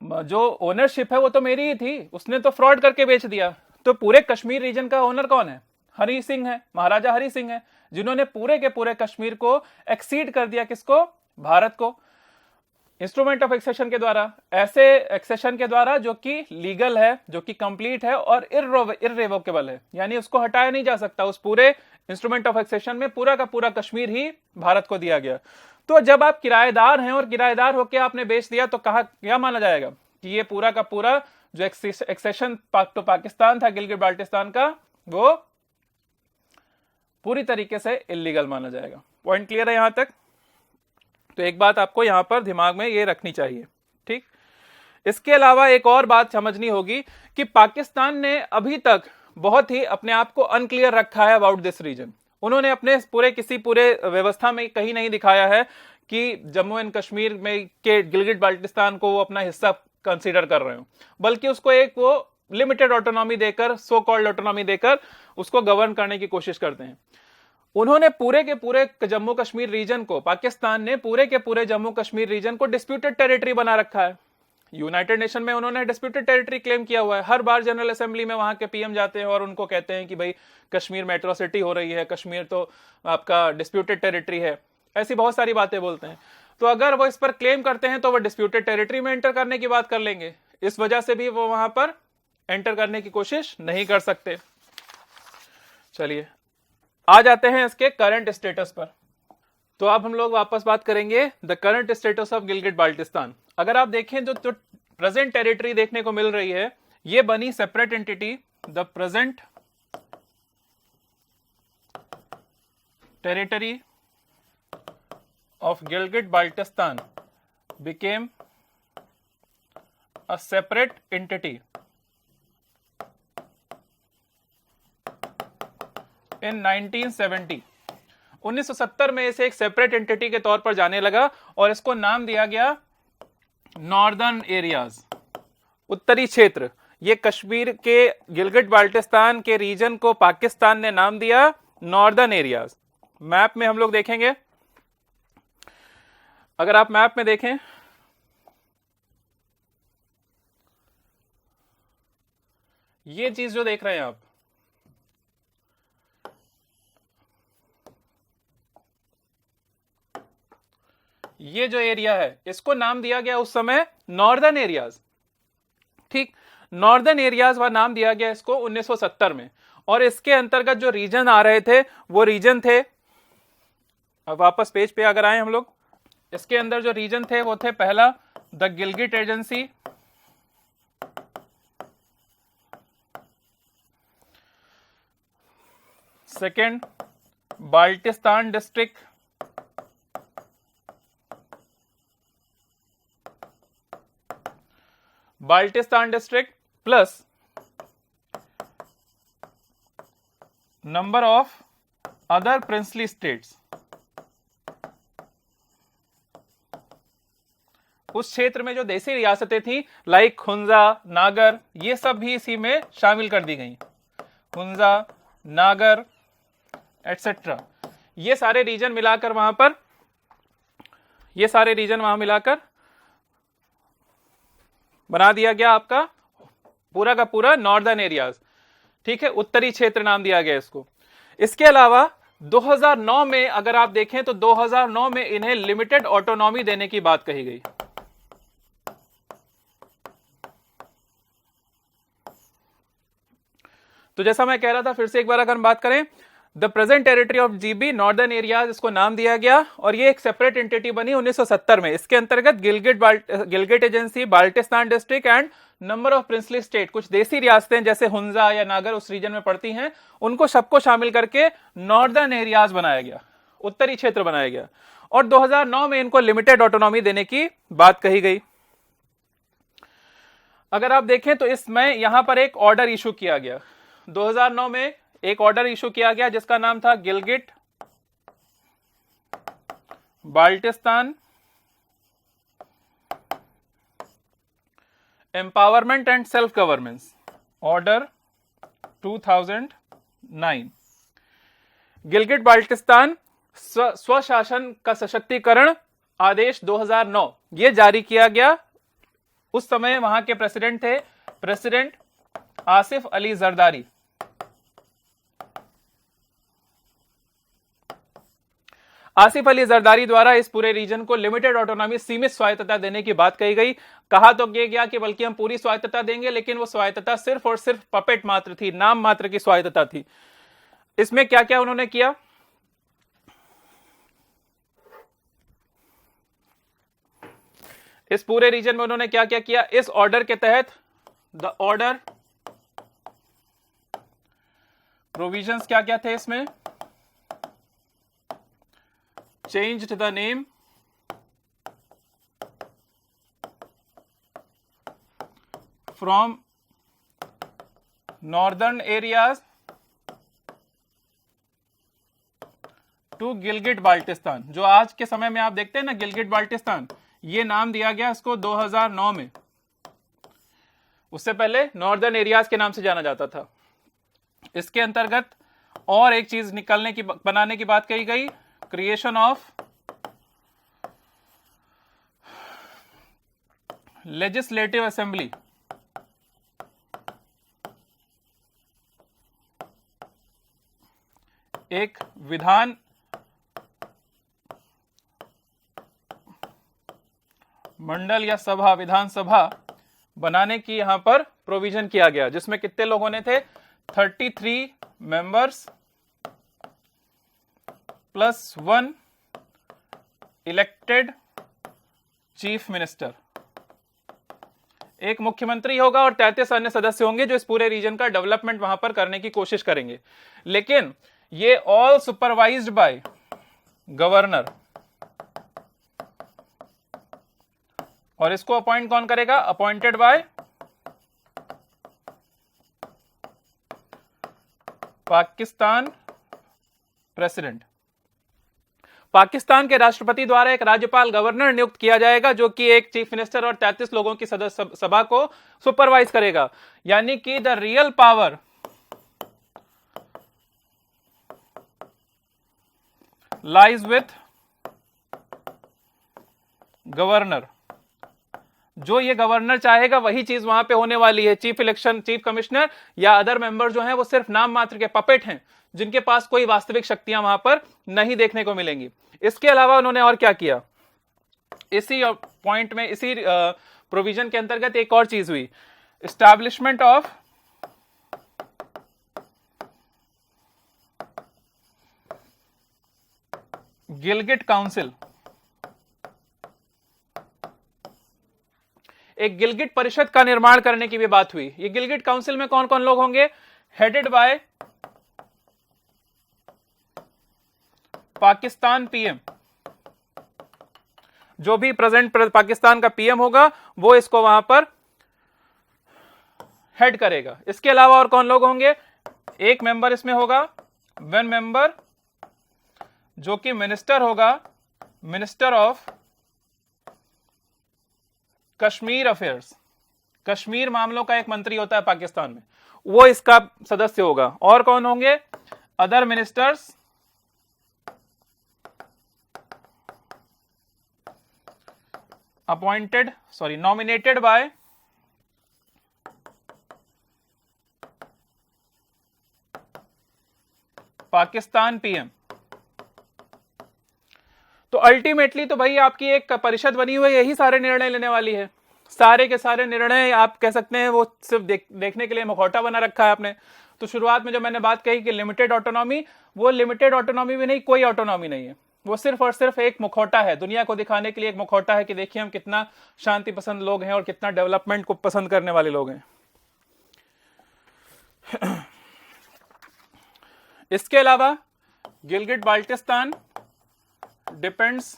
जो ओनरशिप है वो तो मेरी ही थी, उसने तो फ्रॉड करके बेच दिया। तो पूरे कश्मीर रीजन का ओनर कौन है? हरि सिंह है, महाराजा हरि सिंह है, जिन्होंने पूरे के पूरे कश्मीर को एक्सीड कर दिया। किसको? भारत को, इंस्ट्रूमेंट ऑफ एक्सेशन के द्वारा, ऐसे एक्सेशन के द्वारा जो कि लीगल है, जो कि कंप्लीट है और इररिवोकेबल है, यानी उसको हटाया नहीं जा सकता। उस पूरे इंस्ट्रूमेंट ऑफ एक्सेशन में पूरा का पूरा कश्मीर ही भारत को दिया गया। तो जब आप किराएदार हैं और किराएदार होकर आपने बेच दिया, तो कहा क्या माना जाएगा कि ये पूरा का पूरा जो एक्सेशन तो पाकिस्तान था गिलगिट बाल्टिस्तान का, वो पूरी तरीके से इल्लीगल माना जाएगा। पॉइंट क्लियर है यहां तक? तो एक बात आपको यहां पर दिमाग में ये रखनी चाहिए, ठीक। इसके अलावा एक और बात समझनी होगी कि पाकिस्तान ने अभी तक बहुत ही अपने आप को अनक्लियर रखा है अबाउट दिस रीजन। उन्होंने अपने पूरे व्यवस्था में कहीं नहीं दिखाया है कि जम्मू एंड कश्मीर में के गिलगिट बाल्टिस्तान को वो अपना हिस्सा कंसीडर कर रहे हो, बल्कि उसको एक वो लिमिटेड ऑटोनॉमी देकर, सो कॉल्ड ऑटोनॉमी देकर उसको गवर्न करने की कोशिश करते हैं। उन्होंने पूरे के पूरे जम्मू कश्मीर रीजन को, पाकिस्तान ने पूरे के पूरे जम्मू कश्मीर रीजन को डिस्प्यूटेड टेरिटरी बना रखा है। यूनाइटेड नेशन में उन्होंने डिस्प्यूटेड टेरिटरी क्लेम किया हुआ है। हर बार जनरल असेंबली में वहां के पीएम जाते हैं और उनको कहते हैं कि भाई कश्मीर में एट्रोसिटी हो रही है, कश्मीर तो आपका डिस्प्यूटेड टेरिटरी है, ऐसी बहुत सारी बातें बोलते हैं। तो अगर वो इस पर क्लेम करते हैं तो वो डिस्प्यूटेड टेरिटरी में एंटर करने की बात कर लेंगे, इस वजह से भी वो वहां पर एंटर करने की कोशिश नहीं कर सकते। चलिए आ जाते हैं इसके करंट स्टेटस पर। तो अब हम लोग वापस बात करेंगे the current status of Gilgit Baltistan. अगर आप देखें जो प्रेजेंट टेरिटरी देखने को मिल रही है, ये बनी separate entity. The present territory of Gilgit-Baltistan became a separate entity in 1970। 1970 में इसे एक सेपरेट एंटिटी के तौर पर जाने लगा और इसको नाम दिया गया नॉर्दर्न एरियाज, उत्तरी क्षेत्र। ये कश्मीर के गिलगिट बाल्टिस्तान के रीजन को पाकिस्तान ने नाम दिया नॉर्दर्न एरियाज। मैप में हम लोग देखेंगे, अगर आप मैप में देखें, ये चीज जो देख रहे हैं आप, ये जो एरिया है इसको नाम दिया गया उस समय नॉर्दर्न एरियाज, ठीक। नॉर्दर्न एरियाज का नाम दिया गया इसको 1970 में। और इसके अंतर्गत जो रीजन आ रहे थे वो रीजन थे, अब वापस पेज पे अगर आए हम लोग, इसके अंदर जो रीजन थे वो थे, पहला the Gilgit agency, second Baltistan district, Baltistan district plus number of other princely states. उस क्षेत्र में जो देसी रियासतें थी लाइक हुंजा, नागर, ये सब भी इसी में शामिल कर दी गई। हुंजा, नागर एटसेट्रा, ये सारे रीजन मिलाकर वहां पर, ये सारे रीजन वहां मिलाकर बना दिया गया आपका पूरा का पूरा नॉर्दर्न एरियाज, ठीक है, उत्तरी क्षेत्र नाम दिया गया इसको। इसके अलावा 2009 में अगर आप देखें तो 2009 में इन्हें लिमिटेड ऑटोनॉमी देने की बात कही गई। तो जैसा मैं कह रहा था, फिर से एक बार अगर हम बात करें, the present territory of GB northern areas इसको नाम दिया गया, और ये एक सेपरेट एंटिटी बनी 1970 में। इसके अंतर्गत Gilgit agency, Baltistan district and number of princely state, कुछ देसी रियासतें जैसे हुंजा या नागर उस रीजन में पड़ती हैं, उनको सबको शामिल करके नॉर्दर्न एरियाज बनाया गया, उत्तरी क्षेत्र बनाया गया। और 2009 में इनको लिमिटेड ऑटोनॉमी देने की बात कही गई। अगर आप देखें तो इसमें यहां पर एक ऑर्डर इशू किया गया 2009 में, एक ऑर्डर इशू किया गया जिसका नाम था Gilgit Baltistan empowerment and self governance order 2009। Gilgit Baltistan स्वशासन का सशक्तिकरण आदेश 2009 ये जारी किया गया। उस समय वहां के प्रेसिडेंट थे प्रेसिडेंट आसिफ अली जरदारी। आसिफ अली जरदारी द्वारा इस पूरे रीजन को लिमिटेड ऑटोनॉमी, सीमित स्वायत्तता देने की बात कही गई। कहा तो यह गया कि बल्कि हम पूरी स्वायत्तता देंगे, लेकिन वो स्वायत्तता सिर्फ और सिर्फ पपेट मात्र थी, नाम मात्र की स्वायत्तता थी। इसमें क्या क्या उन्होंने किया, इस पूरे रीजन में उन्होंने क्या क्या किया। इस ऑर्डर के तहत द ऑर्डर प्रोविजंस क्या क्या थे इसमें, changed the name from northern areas to Gilgit Baltistan. जो आज के समय में आप देखते हैं ना गिलगिट बाल्टिस्तान, ये नाम दिया गया इसको 2009 में। उससे पहले नॉर्दर्न एरियाज के नाम से जाना जाता था। इसके अंतर्गत और एक चीज निकालने की, बनाने की बात कही गई, क्रिएशन ऑफ लेजिस्लेटिव असेंबली। एक विधान मंडल या सभा, विधानसभा बनाने की यहां पर प्रोविजन किया गया, जिसमें कितने लोग होने थे, 33 members plus 1 elected chief minister. एक मुख्यमंत्री होगा और 33 अन्य सदस्य होंगे जो इस पूरे रीजन का डेवलपमेंट वहां पर करने की कोशिश करेंगे। लेकिन ये ऑल सुपरवाइज्ड बाय गवर्नर। और इसको अपॉइंट कौन करेगा, appointed by Pakistan president. Pakistan के राष्ट्रपति द्वारा एक राज्यपाल गवर्नर नियुक्त किया जाएगा, जो कि एक चीफ मिनिस्टर और 33 लोगों की सदस्य सभा को सुपरवाइज करेगा। यानी कि the real power lies with governor. जो ये गवर्नर चाहेगा वही चीज वहां पे होने वाली है। चीफ इलेक्शन, चीफ कमिश्नर या अदर मेंबर जो हैं वो सिर्फ नाम मात्र के पपेट हैं, जिनके पास कोई वास्तविक शक्तियां वहां पर नहीं देखने को मिलेंगी। इसके अलावा उन्होंने और क्या किया, इसी पॉइंट में, इसी प्रोविजन के अंतर्गत एक और चीज हुई, एस्टैब्लिशमेंट ऑफ गिलगिट काउंसिल। एक गिलगिट परिषद का निर्माण करने की भी बात हुई। ये गिलगिट काउंसिल में कौन कौन लोग होंगे, हेडेड बाय पाकिस्तान पीएम। जो भी प्रेजेंट पाकिस्तान का पीएम होगा वो इसको वहां पर हेड करेगा। इसके अलावा और कौन लोग होंगे, एक मेंबर इसमें होगा, वन मेंबर, जो कि मिनिस्टर होगा, minister of Kashmir affairs. Kashmir मामलों का एक मंत्री होता है पाकिस्तान में, वो इसका सदस्य होगा। और कौन होंगे, other ministers appointed, nominated by Pakistan PM. तो अल्टीमेटली तो भाई आपकी एक परिषद बनी हुई, यही सारे निर्णय लेने वाली है। सारे के सारे निर्णय आप कह सकते हैं वो सिर्फ देखने के लिए मुखौटा बना रखा है आपने। तो शुरुआत में जो मैंने बात कही कि लिमिटेड ऑटोनॉमी, वो लिमिटेड ऑटोनॉमी भी नहीं, कोई ऑटोनॉमी नहीं है, वो सिर्फ और सिर्फ एक मुखौटा है, दुनिया को दिखाने के लिए एक मुखौटा है कि देखिए हम कितना शांति पसंद लोग हैं और कितना डेवलपमेंट को पसंद करने वाले लोग हैं। इसके अलावा Gilgit Baltistan depends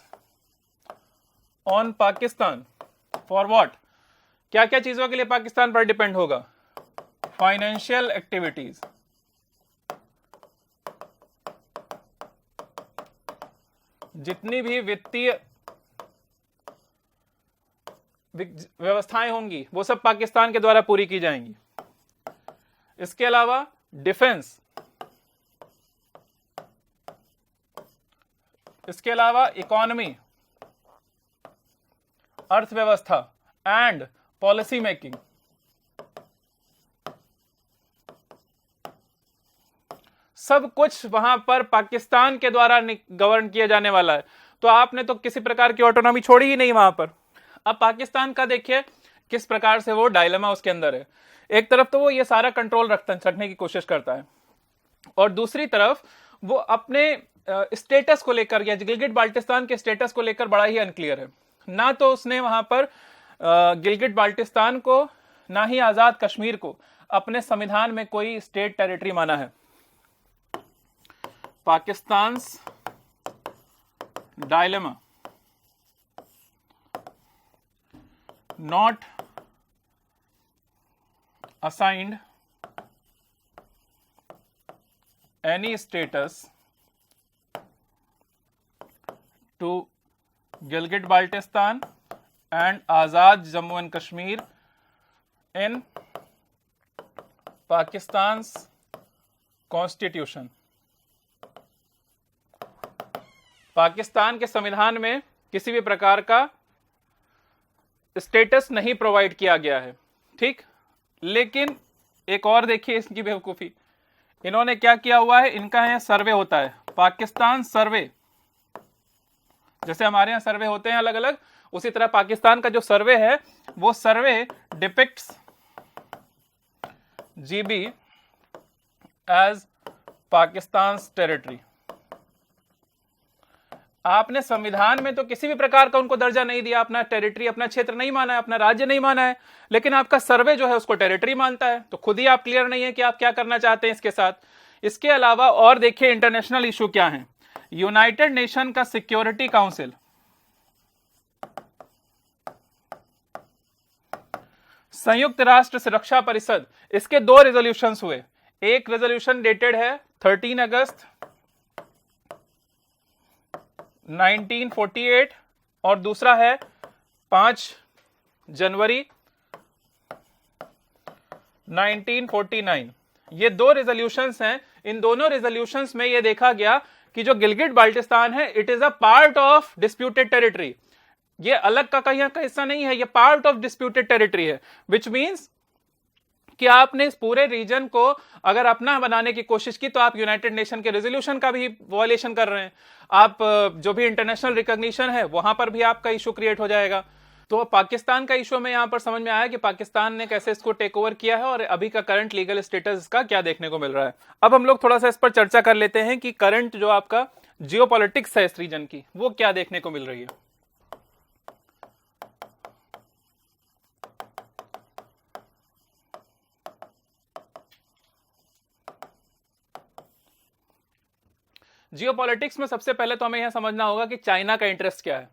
on Pakistan for what, क्या क्या चीजों के लिए पाकिस्तान पर डिपेंड होगा? फाइनेंशियल एक्टिविटीज, जितनी भी वित्तीय व्यवस्थाएं होंगी वो सब पाकिस्तान के द्वारा पूरी की जाएंगी। इसके अलावा डिफेंस, इसके अलावा इकोनॉमी, अर्थव्यवस्था एंड पॉलिसी मेकिंग, सब कुछ वहां पर पाकिस्तान के द्वारा गवर्न किया जाने वाला है। तो आपने तो किसी प्रकार की ऑटोनॉमी छोड़ी ही नहीं वहां पर। अब पाकिस्तान का देखिए किस प्रकार से वो डायलेमा उसके अंदर है। एक तरफ तो वो ये सारा कंट्रोल रखने की कोशिश करता है, और दूसरी तरफ वो अपने स्टेटस को लेकर या गिलगिट बाल्टिस्तान के स्टेटस को लेकर बड़ा ही अनक्लियर है। ना तो उसने वहां पर गिलगिट बाल्टिस्तान को, ना ही आजाद कश्मीर को अपने संविधान में कोई स्टेट टेरिटरी माना है। Pakistan's dilemma, not assigned any status to Gilgit Baltistan and Azad Jammu and Kashmir in Pakistan's Constitution। Pakistan के संविधान में किसी भी प्रकार का स्टेटस नहीं प्रोवाइड किया गया है, ठीक। लेकिन एक और देखिए इसकी बेवकूफी, इन्होंने क्या किया हुआ है, इनका यहाँ सर्वे होता है, पाकिस्तान सर्वे, जैसे हमारे यहाँ सर्वे होते हैं अलग अलग, उसी तरह पाकिस्तान का जो सर्वे है वो survey depicts GB as Pakistan territory. आपने संविधान में तो किसी भी प्रकार का उनको दर्जा नहीं दिया, अपना टेरिटरी, अपना क्षेत्र नहीं माना है, अपना राज्य नहीं माना है, लेकिन आपका सर्वे जो है उसको टेरिटरी मानता है। तो खुद ही आप क्लियर नहीं है कि आप क्या करना चाहते हैं इसके साथ। इसके अलावा और देखिए इंटरनेशनल इशू क्या है। यूनाइटेड नेशन का सिक्योरिटी काउंसिल, संयुक्त राष्ट्र सुरक्षा परिषद, इसके 2 रेजोल्यूशंस हुए। एक रेजोल्यूशन डेटेड है 13 अगस्त 1948 और दूसरा है 5 जनवरी 1949। ये 2 रेजोल्यूशंस हैं। इन दोनों रेजोल्यूशंस में ये देखा गया कि जो गिलगिट बाल्टिस्तान है it is a part of disputed territory. ये अलग का कहीं का हिस्सा नहीं है, ये पार्ट ऑफ डिस्प्यूटेड टेरिटरी है, विच मींस कि आपने इस पूरे रीजन को अगर अपना बनाने की कोशिश की तो आप यूनाइटेड नेशन के रेजोल्यूशन का भी वायलेशन कर रहे हैं। आप जो भी इंटरनेशनल रिकॉग्निशन है वहां पर भी आपका इशू क्रिएट हो जाएगा। तो पाकिस्तान का इशू में यहां पर समझ में आया कि पाकिस्तान ने कैसे इसको टेक ओवर किया है और अभी का करंट लीगल स्टेटस इसका क्या देखने को मिल रहा है। अब हम लोग थोड़ा सा इस पर चर्चा कर लेते हैं कि करंट जो आपका जियोपॉलिटिक्स है इस रीजन की वो क्या देखने को मिल रही है। जियोपॉलिटिक्स में सबसे पहले तो हमें यह समझना होगा कि चाइना का इंटरेस्ट क्या है।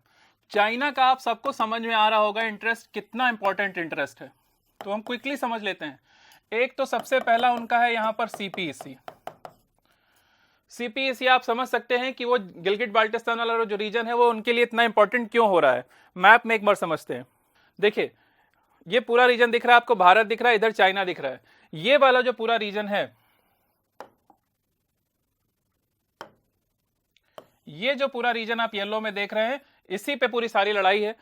चाइना का आप सबको समझ में आ रहा होगा इंटरेस्ट कितना इंपॉर्टेंट इंटरेस्ट है, तो हम क्विकली समझ लेते हैं। एक तो सबसे पहला उनका है यहां पर सीपीईसी। सीपीईसी आप समझ सकते हैं कि वो गिलगिट बाल्टिस्तान वाला जो रीजन है वो उनके लिए इतना इंपॉर्टेंट क्यों हो रहा है। मैप में एक बार समझते हैं। देखिए ये पूरा रीजन दिख रहा है आपको, भारत दिख रहा है, इधर चाइना दिख रहा है। ये वाला जो पूरा रीजन है, ये जो पूरा रीजन आप येलो में देख रहे हैं, इसी पे पूरी सारी लड़ाई है।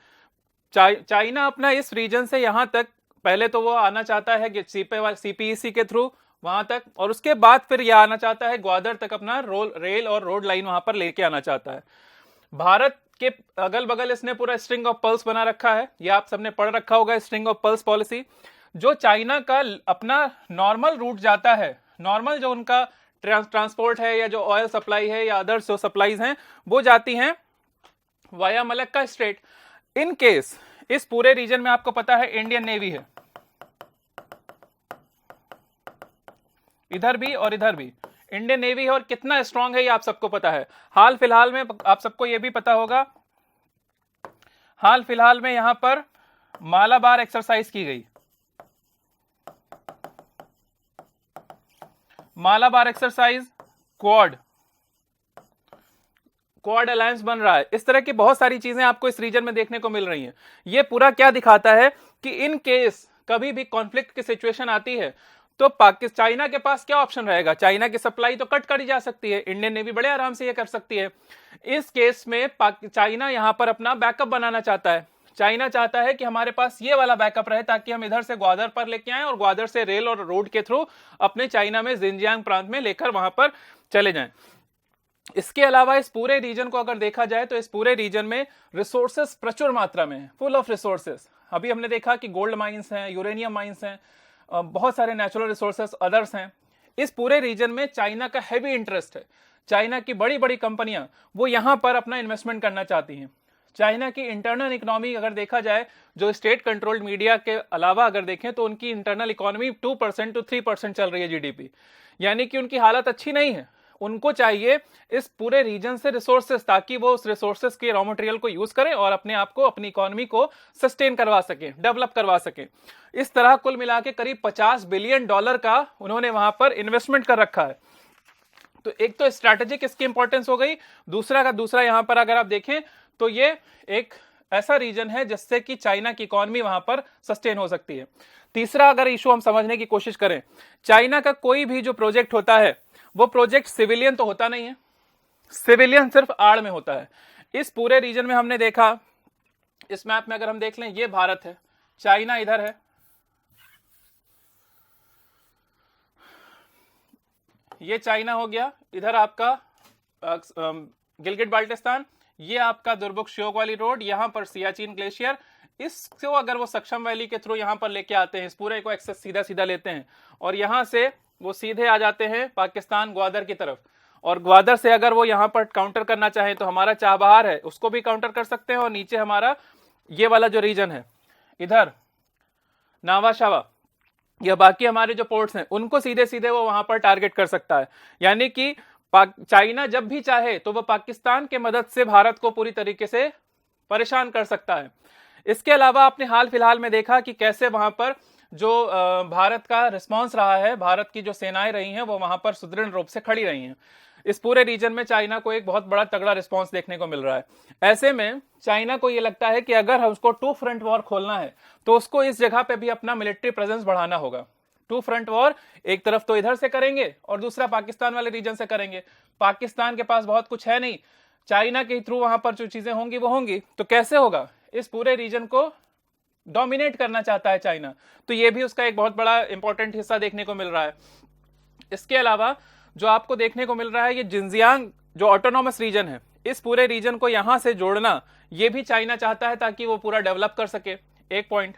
चाइना अपना इस रीजन से यहां तक पहले तो वो आना चाहता है कि सीपीईसी के थ्रू वहां तक, और उसके बाद फिर यह आना चाहता है ग्वादर तक अपना रेल और रोड लाइन वहां पर लेके आना चाहता है। भारत के अगल बगल इसने पूरा स्ट्रिंग ऑफ पर्ल्स बना रखा है, ये आप सबने पढ़ रखा होगा, स्ट्रिंग ऑफ पर्ल्स पॉलिसी। जो चाइना का अपना नॉर्मल रूट जाता है नॉर्मल जो उनका ट्रांसपोर्ट है या जो ऑयल सप्लाई है या अदर जो सप्लाईज हैं वो जाती हैं via Malacca strait. In case इस पूरे रीजन में आपको पता है इंडियन नेवी है, इधर भी और इधर भी इंडियन नेवी है, और कितना स्ट्रांग है ये आप सबको पता है। हाल फिलहाल में आप सबको ये भी पता होगा, हाल फिलहाल में यहां पर मालाबार एक्सरसाइज की गई, मालाबार एक्सरसाइज, क्वाड अलायंस बन रहा है। इस तरह की बहुत सारी चीजें आपको इस रीजन में देखने को मिल रही हैं। ये पूरा क्या दिखाता है कि इन केस कभी भी कॉन्फ्लिक्ट की सिचुएशन आती है तो चाइना के पास क्या ऑप्शन रहेगा? चाइना की सप्लाई तो कट करी जा सकती है, इंडियन नेवी बड़े आराम से ये कर सकती है। इस केस में चाइना यहां पर अपना बैकअप बनाना चाहता है। चाइना चाहता है कि हमारे पास ये वाला बैकअप रहे ताकि हम इधर से ग्वादर पर लेके आए और ग्वादर से रेल और रोड के थ्रू अपने चाइना में जिनजियांग प्रांत में लेकर वहां पर चले जाएं। इसके अलावा इस पूरे रीजन को अगर देखा जाए तो इस पूरे रीजन में रिसोर्सेस प्रचुर मात्रा में है, फुल ऑफ रिसोर्सेस। अभी हमने देखा कि गोल्ड माइंस हैं, यूरेनियम माइंस हैं, बहुत सारे नेचुरल रिसोर्सेस अदर्स हैं। इस पूरे रीजन में चाइना का हैवी इंटरेस्ट है। चाइना की बड़ी बड़ी कंपनियां वो यहां पर अपना इन्वेस्टमेंट करना चाहती हैं। चाइना की इंटरनल इकोनॉमी अगर देखा जाए, जो स्टेट कंट्रोल्ड मीडिया के अलावा अगर देखें तो उनकी इंटरनल इकोनॉमी 2% to 3% चल रही है जीडीपी, यानी कि उनकी हालत अच्छी नहीं है। उनको चाहिए इस पूरे रीजन से रिसोर्सेस, ताकि वो उस रिसोर्सेस के रॉ मटेरियल को यूज करें और अपने आप को, अपनी इकोनॉमी को सस्टेन करवा सकें, डेवलप करवा सकें। इस तरह कुल मिला के करीब $50 बिलियन का उन्होंने वहां पर इन्वेस्टमेंट कर रखा है। तो एक तो स्ट्रैटेजिक इसकी इंपॉर्टेंस हो गई, दूसरा यहां पर अगर आप देखें तो ये एक ऐसा रीजन है जिससे कि चाइना की इकोनॉमी वहां पर सस्टेन हो सकती है। तीसरा अगर इशू हम समझने की कोशिश करें, चाइना का कोई भी जो प्रोजेक्ट होता है वो प्रोजेक्ट सिविलियन तो होता नहीं है, सिविलियन सिर्फ आड़ में होता है। इस पूरे रीजन में हमने देखा, इस मैप में अगर हम देख लें, ये भारत है, चाइना इधर है, ये चाइना हो गया, इधर आपका गिलगिट बाल्टिस्तान, ये आपका दुर्बुक श्योक वाली रोड, यहां पर सियाचिन ग्लेशियर। इसको अगर वो सक्षम वैली के थ्रू यहां पर लेके आते हैं, इस पूरे को एक्सेस सीधा सीधा लेते हैं और यहां से वो सीधे आ जाते हैं पाकिस्तान ग्वादर की तरफ, और ग्वादर से अगर वो यहां पर काउंटर करना चाहें तो हमारा चाबहार है उसको भी काउंटर कर सकते हैं, और नीचे हमारा ये वाला जो रीजन है इधर नावा शावा या बाकी हमारे जो पोर्ट्स हैं उनको सीधे सीधे वो वहां पर टारगेट कर सकता है। यानी कि चाइना जब भी चाहे तो वह पाकिस्तान के मदद से भारत को पूरी तरीके से परेशान कर सकता है। इसके अलावा आपने हाल फिलहाल में देखा कि कैसे वहां पर जो भारत का रिस्पांस रहा है, भारत की जो सेनाएं रही हैं वो वहां पर सुदृढ़ रूप से खड़ी रही हैं। इस पूरे रीजन में चाइना को एक बहुत बड़ा तगड़ा रिस्पांस देखने को मिल रहा है। ऐसे में चाइना को यह लगता है कि अगर उसको 2 फ्रंट वॉर खोलना है तो उसको इस जगह पे भी अपना मिलिट्री प्रेजेंस बढ़ाना होगा। 2 फ्रंट वॉर, एक तरफ तो इधर से करेंगे और दूसरा पाकिस्तान वाले रीजन से करेंगे। पाकिस्तान के पास बहुत कुछ है नहीं, चाइना के थ्रू वहां पर जो चीजें होंगी वो होंगी, तो कैसे होगा? इस पूरे रीजन को डोमिनेट करना चाहता है चाइना, तो ये भी उसका एक बहुत बड़ा इंपॉर्टेंट हिस्सा देखने को मिल रहा है। इसके अलावा जो आपको देखने को मिल रहा है, ये जिनजियांग जो ऑटोनॉमस रीजन है, इस पूरे रीजन को यहां से जोड़ना ये भी चाइना चाहता है ताकि वो पूरा डेवलप कर सके। एक पॉइंट।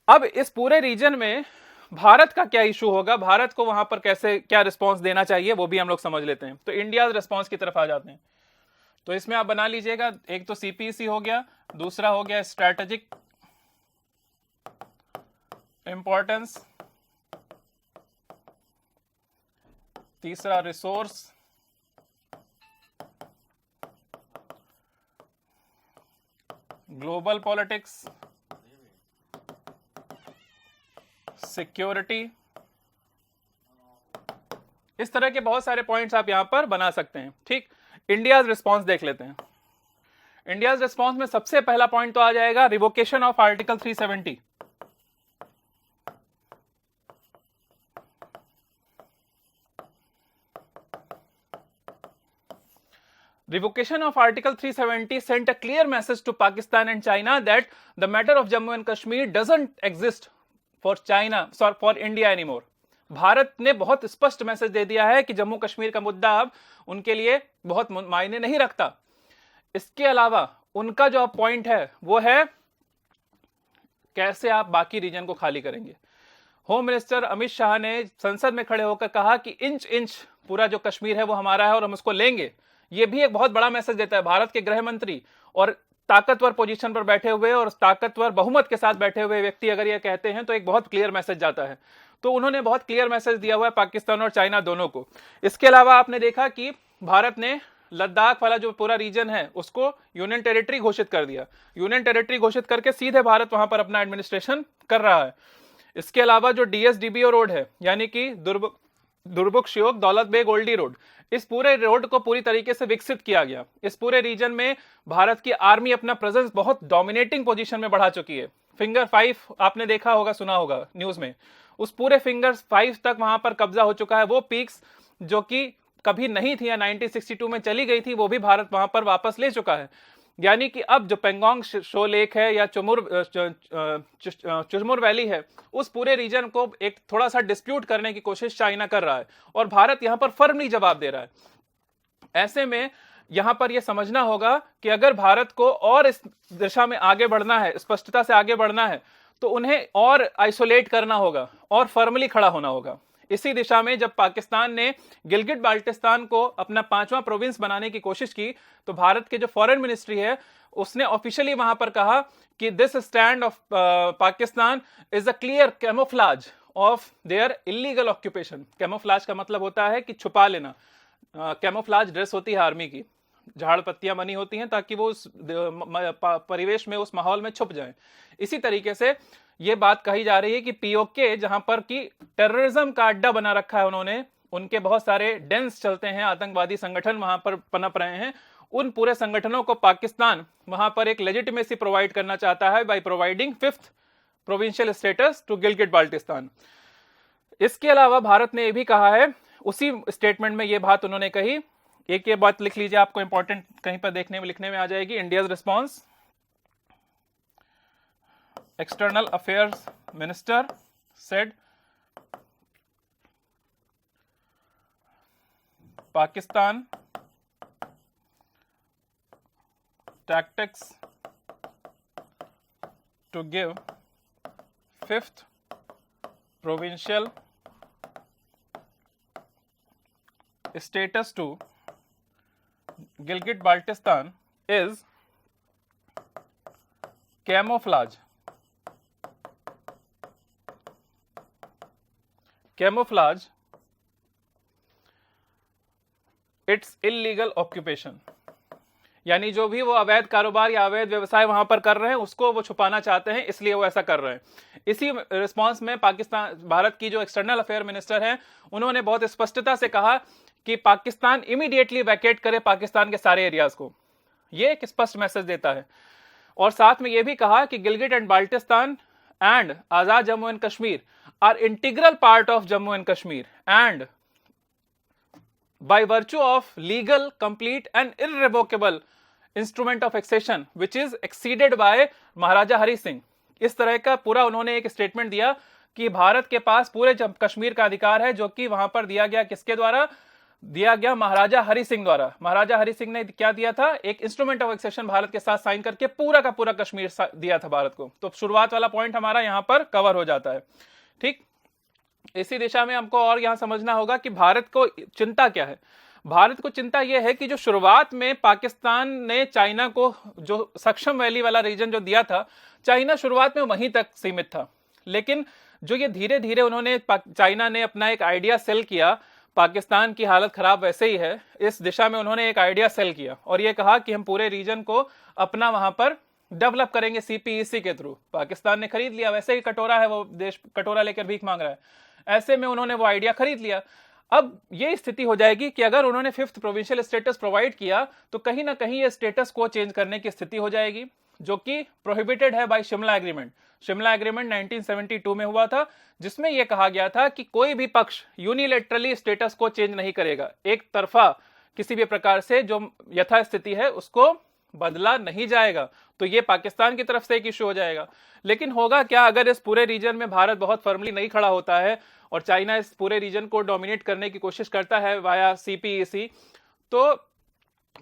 अब इस पूरे रीजन में भारत का क्या इशू होगा, भारत को वहां पर कैसे क्या रिस्पांस देना चाहिए, वो भी हम लोग समझ लेते हैं। तो इंडिया रिस्पांस की तरफ आ जाते हैं। तो इसमें आप बना लीजिएगा, एक तो सीपीसी हो गया, दूसरा हो गया स्ट्रैटेजिक इंपॉर्टेंस, तीसरा रिसोर्स, ग्लोबल पॉलिटिक्स, सिक्योरिटी। इस तरह के बहुत सारे पॉइंट्स आप यहां पर बना सकते हैं। ठीक, इंडिया रिस्पांस देख लेते हैं। इंडिया रिस्पांस में सबसे पहला पॉइंट तो आ जाएगा revocation of article 370। Revocation of Article 370 sent a clear message to Pakistan and China that the matter of Jammu and Kashmir doesn't exist for China, sorry, for India anymore. Bharat ने बहुत स्पष्ट message दे दिया है कि जम्मू कश्मीर का मुद्दा अब उनके लिए बहुत मायने नहीं रखता। इसके अलावा उनका जो पॉइंट है वो है कैसे आप बाकी रीजन को खाली करेंगे। होम मिनिस्टर अमित शाह ने संसद में खड़े होकर कहा कि इंच इंच पूरा जो कश्मीर है वो हमारा है और हम उसको लेंगे। ये भी एक बहुत बड़ा मैसेज देता है। भारत के गृह मंत्री और ताकतवर पोजीशन पर बैठे हुए और ताकतवर बहुमत के साथ बैठे हुए व्यक्ति अगर ये कहते हैं तो एक बहुत क्लियर मैसेज जाता है। तो उन्होंने बहुत क्लियर मैसेज दिया हुआ है पाकिस्तान और चाइना दोनों को। इसके अलावा आपने देखा कि भारत ने लद्दाख वाला जो पूरा रीजन है उसको यूनियन टेरिटरी घोषित कर दिया। यूनियन टेरिटरी घोषित करके सीधे भारत वहां पर अपना एडमिनिस्ट्रेशन कर रहा है। इसके अलावा जो DSDBO रोड है, यानी कि दुर्बुक श्योक दौलत बेग ओल्डी रोड, इस पूरे रोड को पूरी तरीके से विकसित किया गया। इस पूरे रीजन में भारत की आर्मी अपना प्रेजेंस बहुत डोमिनेटिंग पोजीशन में बढ़ा चुकी है। फिंगर 5 आपने देखा होगा, सुना होगा न्यूज में, उस पूरे फिंगर 5 तक वहां पर कब्जा हो चुका है। वो पीक्स जो कि कभी नहीं थी या 1962 में चली गई थी, वो भी भारत वहां पर वापस ले चुका है। यानी कि अब जो पेंगोंग शो लेक है या चुरमुर वैली है, उस पूरे रीजन को एक थोड़ा सा डिस्प्यूट करने की कोशिश चाइना कर रहा है और भारत यहां पर फर्मली जवाब दे रहा है। ऐसे में यहां पर यह समझना होगा कि अगर भारत को और इस दिशा में आगे बढ़ना है, स्पष्टता से आगे बढ़ना है, तो उन्हें और आइसोलेट करना होगा और फर्मली खड़ा होना होगा। इसी दिशा में जब पाकिस्तान ने गिलगिट बाल्टिस्तान को अपना 5वां प्रोविंस बनाने की कोशिश की, तो भारत के जो फॉरेन मिनिस्ट्री है उसने ऑफिशियली वहां पर कहा कि this stand of Pakistan is a clear camouflage of their illegal occupation. Camouflage का मतलब होता है कि छुपा लेना। कैमोफ्लाज ड्रेस होती है आर्मी की, झाड़ पत्तियां बनी होती हैं ताकि वो उस परिवेश में, उस माहौल में छुप जाएं। इसी तरीके से ये बात कही जा रही है कि POK जहां पर कि टेररिज्म का अड्डा बना रखा है उन्होंने, उनके बहुत सारे डेंस चलते हैं, आतंकवादी संगठन वहां पर पनप रहे हैं, उन पूरे संगठनों को पाकिस्तान वहां पर एक लेजिटिमेसी प्रोवाइड करना चाहता है by providing 5th provincial status to Gilgit Baltistan. इसके अलावा भारत ने यह भी कहा है, उसी स्टेटमेंट में यह बात उन्होंने कही, एक ये बात लिख लीजिए, आपको इंपॉर्टेंट कहीं पर देखने में लिखने में आ जाएगी। India's response, External Affairs Minister said Pakistan tactics to give 5th provincial status to Gilgit-Baltistan is camouflage. Camouflage it's illegal occupation, यानी जो भी वो अवैध कारोबार या अवैध व्यवसाय वहां पर कर रहे हैं उसको वो छुपाना चाहते हैं, इसलिए वो ऐसा कर रहे हैं। इसी रिस्पांस में भारत की जो एक्सटर्नल अफेयर मिनिस्टर हैं उन्होंने बहुत स्पष्टता से कहा कि पाकिस्तान इमीडिएटली वैकेट करे पाकिस्तान के सारे एरियाज को। ये एक स्पष्ट मैसेज देता है। और साथ में यह भी कहा कि Gilgit and Baltistan and Azad Jammu and Kashmir are integral part of Jammu and Kashmir and by virtue of legal, complete and irrevocable instrument of accession which is exceeded by महाराजा हरि सिंह। इस तरह का पूरा उन्होंने एक स्टेटमेंट दिया कि भारत के पास पूरे कश्मीर का अधिकार है, जो कि वहां पर दिया गया, किसके द्वारा दिया गया? महाराजा हरि सिंह द्वारा। महाराजा हरि सिंह ने क्या दिया था? एक इंस्ट्रूमेंट ऑफ एक्सेशन भारत के साथ साइन करके पूरा का पूरा कश्मीर दिया था भारत को। तो शुरुआत वाला पॉइंट हमारा यहां पर कवर हो जाता है। ठीक, इसी दिशा में हमको और यहां समझना होगा कि भारत को चिंता क्या है। भारत को चिंता यह है कि जो शुरुआत में पाकिस्तान ने चाइना को जो सक्षम वैली वाला रीजन जो दिया था, चाइना शुरुआत में वहीं तक सीमित था, लेकिन जो ये धीरे धीरे उन्होंने चाइना ने अपना एक आइडिया सेल किया, पाकिस्तान की हालत खराब वैसे ही है, इस दिशा में उन्होंने एक आइडिया सेल किया और ये कहा कि हम पूरे रीजन को अपना वहां पर डेवलप करेंगे CPEC के थ्रू। पाकिस्तान ने खरीद लिया, वैसे ही कटोरा है, वो देश कटोरा लेकर भीख मांग रहा है, ऐसे में उन्होंने वो आइडिया खरीद लिया। अब ये स्थिति हो जाएगी कि अगर उन्होंने 5th प्रोविंशियल स्टेटस प्रोवाइड किया तो कहीं ना कहीं ये स्टेटस को चेंज करने की स्थिति हो जाएगी, जो कि प्रोहिबिटेड है by Shimla agreement. Shimla agreement 1972 में हुआ था, जिसमें यह कहा गया था कि कोई भी पक्ष यूनिलेटरली स्टेटस को चेंज नहीं करेगा, एक तरफा किसी भी प्रकार से जो यथास्थिति है उसको बदला नहीं जाएगा। तो ये पाकिस्तान की तरफ से एक इश्यू हो जाएगा। लेकिन होगा क्या अगर इस पूरे रीजन में भारत बहुत फर्मली नहीं खड़ा होता है और चाइना इस पूरे रीजन को डोमिनेट करने की कोशिश करता है वाया CPEC, तो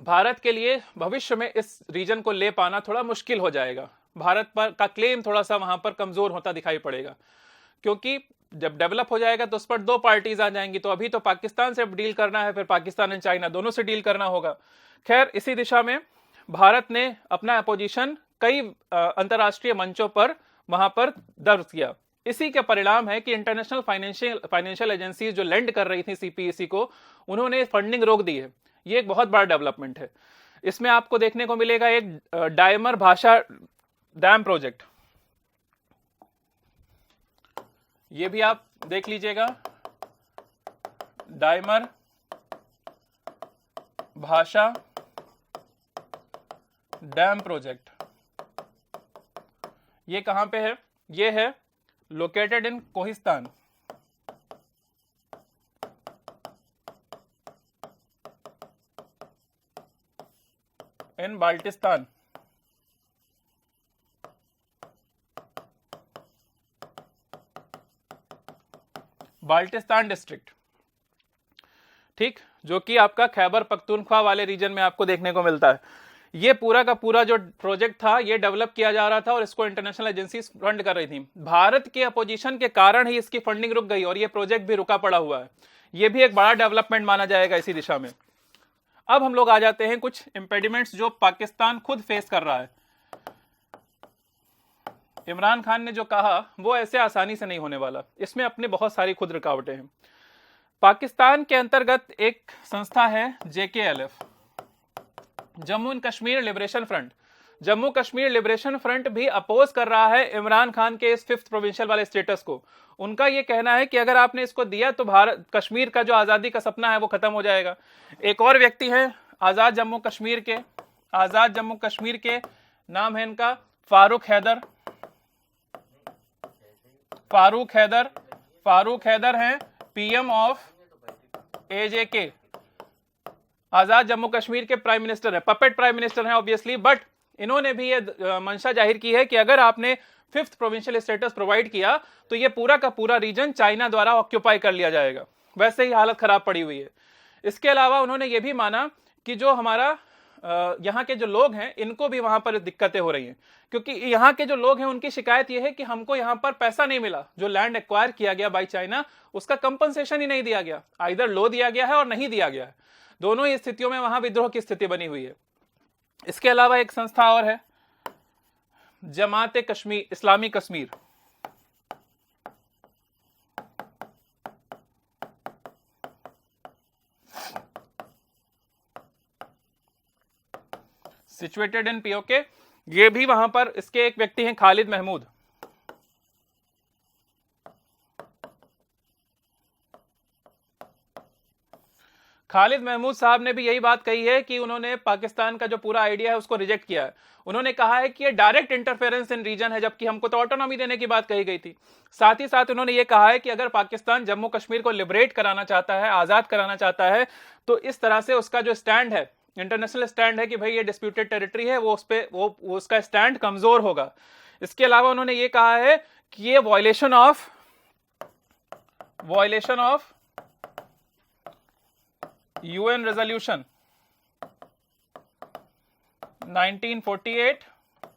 भारत के लिए भविष्य में इस रीजन को ले पाना थोड़ा मुश्किल हो जाएगा। भारत पर का क्लेम थोड़ा सा वहां पर कमजोर होता दिखाई पड़ेगा, क्योंकि जब डेवलप हो जाएगा तो उस पर दो पार्टीज आ जाएंगी। तो अभी तो पाकिस्तान से डील करना है, फिर पाकिस्तान एंड चाइना दोनों से डील करना होगा। खैर, इसी दिशा में भारत ने अपना अपोजिशन कई अंतर्राष्ट्रीय मंचों पर वहां पर दर्ज किया। इसी के परिणाम है कि इंटरनेशनल फाइनेंशियल एजेंसीज जो लेंड कर रही थी सीपीईसी को, उन्होंने फंडिंग रोक दी है। ये एक बहुत बड़ा डेवलपमेंट है। इसमें आपको देखने को मिलेगा एक डायमर भाषा डैम प्रोजेक्ट, ये भी आप देख लीजिएगा, डायमर भाषा डैम प्रोजेक्ट। ये कहां पे है? ये है located in Kohistan, in Baltistan. Baltistan district, ठीक, जो कि आपका खैबर पख्तूनख्वा वाले रीजन में आपको देखने को मिलता है। ये पूरा का पूरा जो प्रोजेक्ट था ये डेवलप किया जा रहा था और इसको इंटरनेशनल एजेंसीज फंड कर रही थी। भारत के अपोजिशन के कारण ही इसकी फंडिंग रुक गई और ये प्रोजेक्ट भी रुका पड़ा हुआ है। ये भी एक बड़ा डेवलपमेंट माना जाएगा इसी दिशा में। अब हम लोग आ जाते हैं कुछ इंपेडिमेंट्स जो पाकिस्तान खुद फेस कर रहा है। इमरान खान ने जो कहा वो ऐसे आसानी से नहीं होने वाला, इसमें अपनी बहुत सारी खुद रुकावटें हैं। पाकिस्तान के अंतर्गत एक संस्था है JKLF, Jammu and Kashmir liberation front. Jammu Kashmir liberation front भी अपोज कर रहा है इमरान खान के इस 5th प्रोविंशियल वाले स्टेटस को। उनका यह कहना है कि अगर आपने इसको दिया तो भारत कश्मीर का जो आजादी का सपना है वो खत्म हो जाएगा। एक और व्यक्ति है आजाद जम्मू कश्मीर के, नाम है इनका फारूक हैदर। फारूक हैदर हैं PM ऑफ AJK, आजाद जम्मू कश्मीर के प्राइम मिनिस्टर है, पपेट प्राइम मिनिस्टर हैं ऑब्वियसली। बट इन्होंने भी ये मंशा जाहिर की है कि अगर आपने 5th प्रोविंशियल स्टेटस प्रोवाइड किया तो ये पूरा का पूरा रीजन चाइना द्वारा ऑक्यूपाई कर लिया जाएगा। वैसे ही हालत खराब पड़ी हुई है। इसके अलावा उन्होंने ये भी माना कि जो हमारा यहाँ के जो लोग हैं इनको भी वहां पर दिक्कतें हो रही हैं, क्योंकि यहाँ के जो लोग हैं उनकी शिकायत यह है कि हमको यहाँ पर पैसा नहीं मिला। जो लैंड एक्वायर किया गया बाय चाइना उसका कंपनसेशन ही नहीं दिया गया, आइदर लो दिया गया है और नहीं दिया गया है। दोनों ही स्थितियों में वहां विद्रोह की स्थिति बनी हुई है। इसके अलावा एक संस्था और है Jamaat Kashmir, Islami Kashmir. Situated in POK। ये भी वहां पर इसके एक व्यक्ति हैं खालिद महमूद। खालिद महमूद साहब ने भी यही बात कही है कि उन्होंने पाकिस्तान का जो पूरा आइडिया है उसको रिजेक्ट किया है। उन्होंने कहा है कि ये डायरेक्ट इंटरफेरेंस इन रीजन है, जबकि हमको तो ऑटोनॉमी देने की बात कही गई थी। साथ ही साथ उन्होंने ये कहा है कि अगर पाकिस्तान जम्मू कश्मीर को लिबरेट कराना चाहता है, आजाद कराना चाहता है, तो इस तरह से उसका जो स्टैंड है, इंटरनेशनल स्टैंड है कि भाई ये डिस्प्यूटेड टेरिटरी है, वो उस पे वो उसका स्टैंड कमजोर होगा। इसके अलावा उन्होंने ये कहा है कि ये violation of UN resolution 1948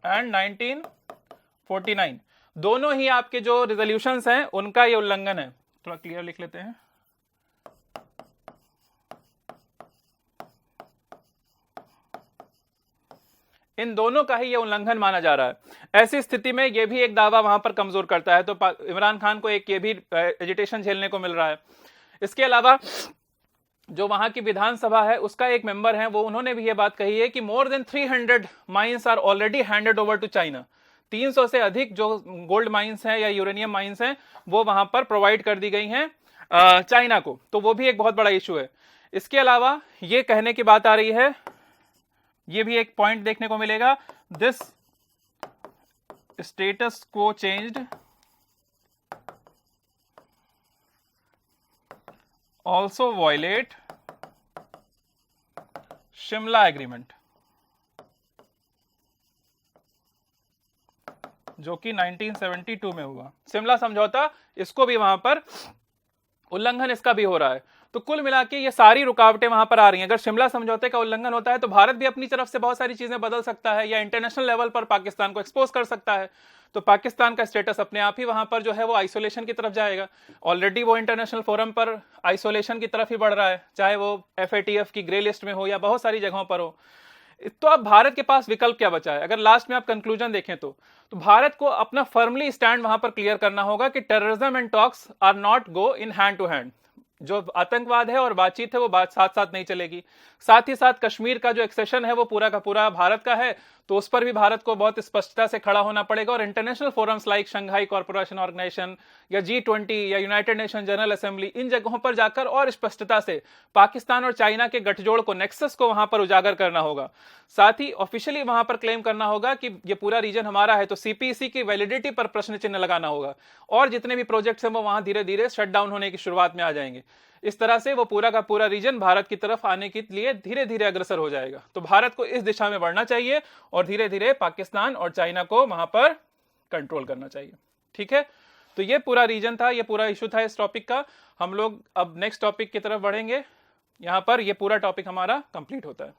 and 1949, दोनों ही आपके जो रेजोल्यूशंस हैं उनका ये उल्लंघन है। थोड़ा क्लियर लिख लेते हैं। इन दोनों का ही ये उल्लंघन माना जा रहा है। ऐसी स्थिति में ये भी एक दावा वहां पर कमजोर करता है, तो इमरान खान को एक ये भी एजिटेशन झेलने को मिल रहा है। इसके अलावा जो वहां की विधानसभा है उसका एक मेंबर है, वो उन्होंने भी ये बात कही है कि more than 300 mines are already handed over to China. 300 से अधिक जो गोल्ड माइंस हैं या यूरेनियम माइंस हैं वो वहां पर प्रोवाइड कर दी गई हैं चाइना को, तो वो भी एक बहुत बड़ा इशू है। इसके अलावा ये कहने की बात आ रही है, ये भी एक पॉइंट देखने को मिलेगा, दिस स्टेटस को changed also violate Shimla agreement, जो कि 1972 में हुआ। शिमला समझौता, इसको भी वहां पर उल्लंघन इसका भी हो रहा है। तो कुल मिला के ये सारी रुकावटें वहां पर आ रही हैं। अगर शिमला समझौते का उल्लंघन होता है तो भारत भी अपनी तरफ से बहुत सारी चीजें बदल सकता है या इंटरनेशनल लेवल पर पाकिस्तान को एक्सपोज कर सकता है। तो पाकिस्तान का स्टेटस अपने आप ही वहां पर जो है वो आइसोलेशन की तरफ जाएगा। ऑलरेडी वो इंटरनेशनल फोरम पर आइसोलेशन की तरफ ही बढ़ रहा है, चाहे वो FATF की ग्रे लिस्ट में हो या बहुत सारी जगहों पर हो। तो अब भारत के पास विकल्प क्या बचा है? अगर लास्ट में आप कंक्लूजन देखें तो भारत को अपना फर्मली स्टैंड वहां पर क्लियर करना होगा कि terrorism and talks are not go in hand to hand. जो आतंकवाद है और बातचीत है वो बात साथ साथ नहीं चलेगी। साथ ही साथ कश्मीर का जो एक्सेशन है वो पूरा का पूरा भारत का है, तो उस पर भी भारत को बहुत स्पष्टता से खड़ा होना पड़ेगा। और international forums like Shanghai corporation organisation या G20 या यूनाइटेड नेशन जनरल असेंबली, इन जगहों पर जाकर और स्पष्टता से पाकिस्तान और चाइना के गठजोड़ को, नेक्सस को वहां पर उजागर करना होगा। साथ ही ऑफिशियली वहां पर क्लेम करना होगा कि ये पूरा रीजन हमारा है। तो CPEC की वैलिडिटी पर प्रश्न चिन्ह लगाना होगा और जितने भी प्रोजेक्ट्स हैं वो वहां धीरे धीरे शट डाउन होने की शुरुआत में आ जाएंगे। इस तरह से वो पूरा का पूरा रीजन भारत की तरफ आने के लिए धीरे धीरे अग्रसर हो जाएगा। तो भारत को इस दिशा में बढ़ना चाहिए और धीरे धीरे पाकिस्तान और चाइना को वहां पर कंट्रोल करना चाहिए। ठीक है, तो ये पूरा रीजन था, ये पूरा इशू था इस टॉपिक का। हम लोग अब नेक्स्ट टॉपिक की तरफ बढ़ेंगे। यहां पर ये पूरा टॉपिक हमारा कंप्लीट होता है।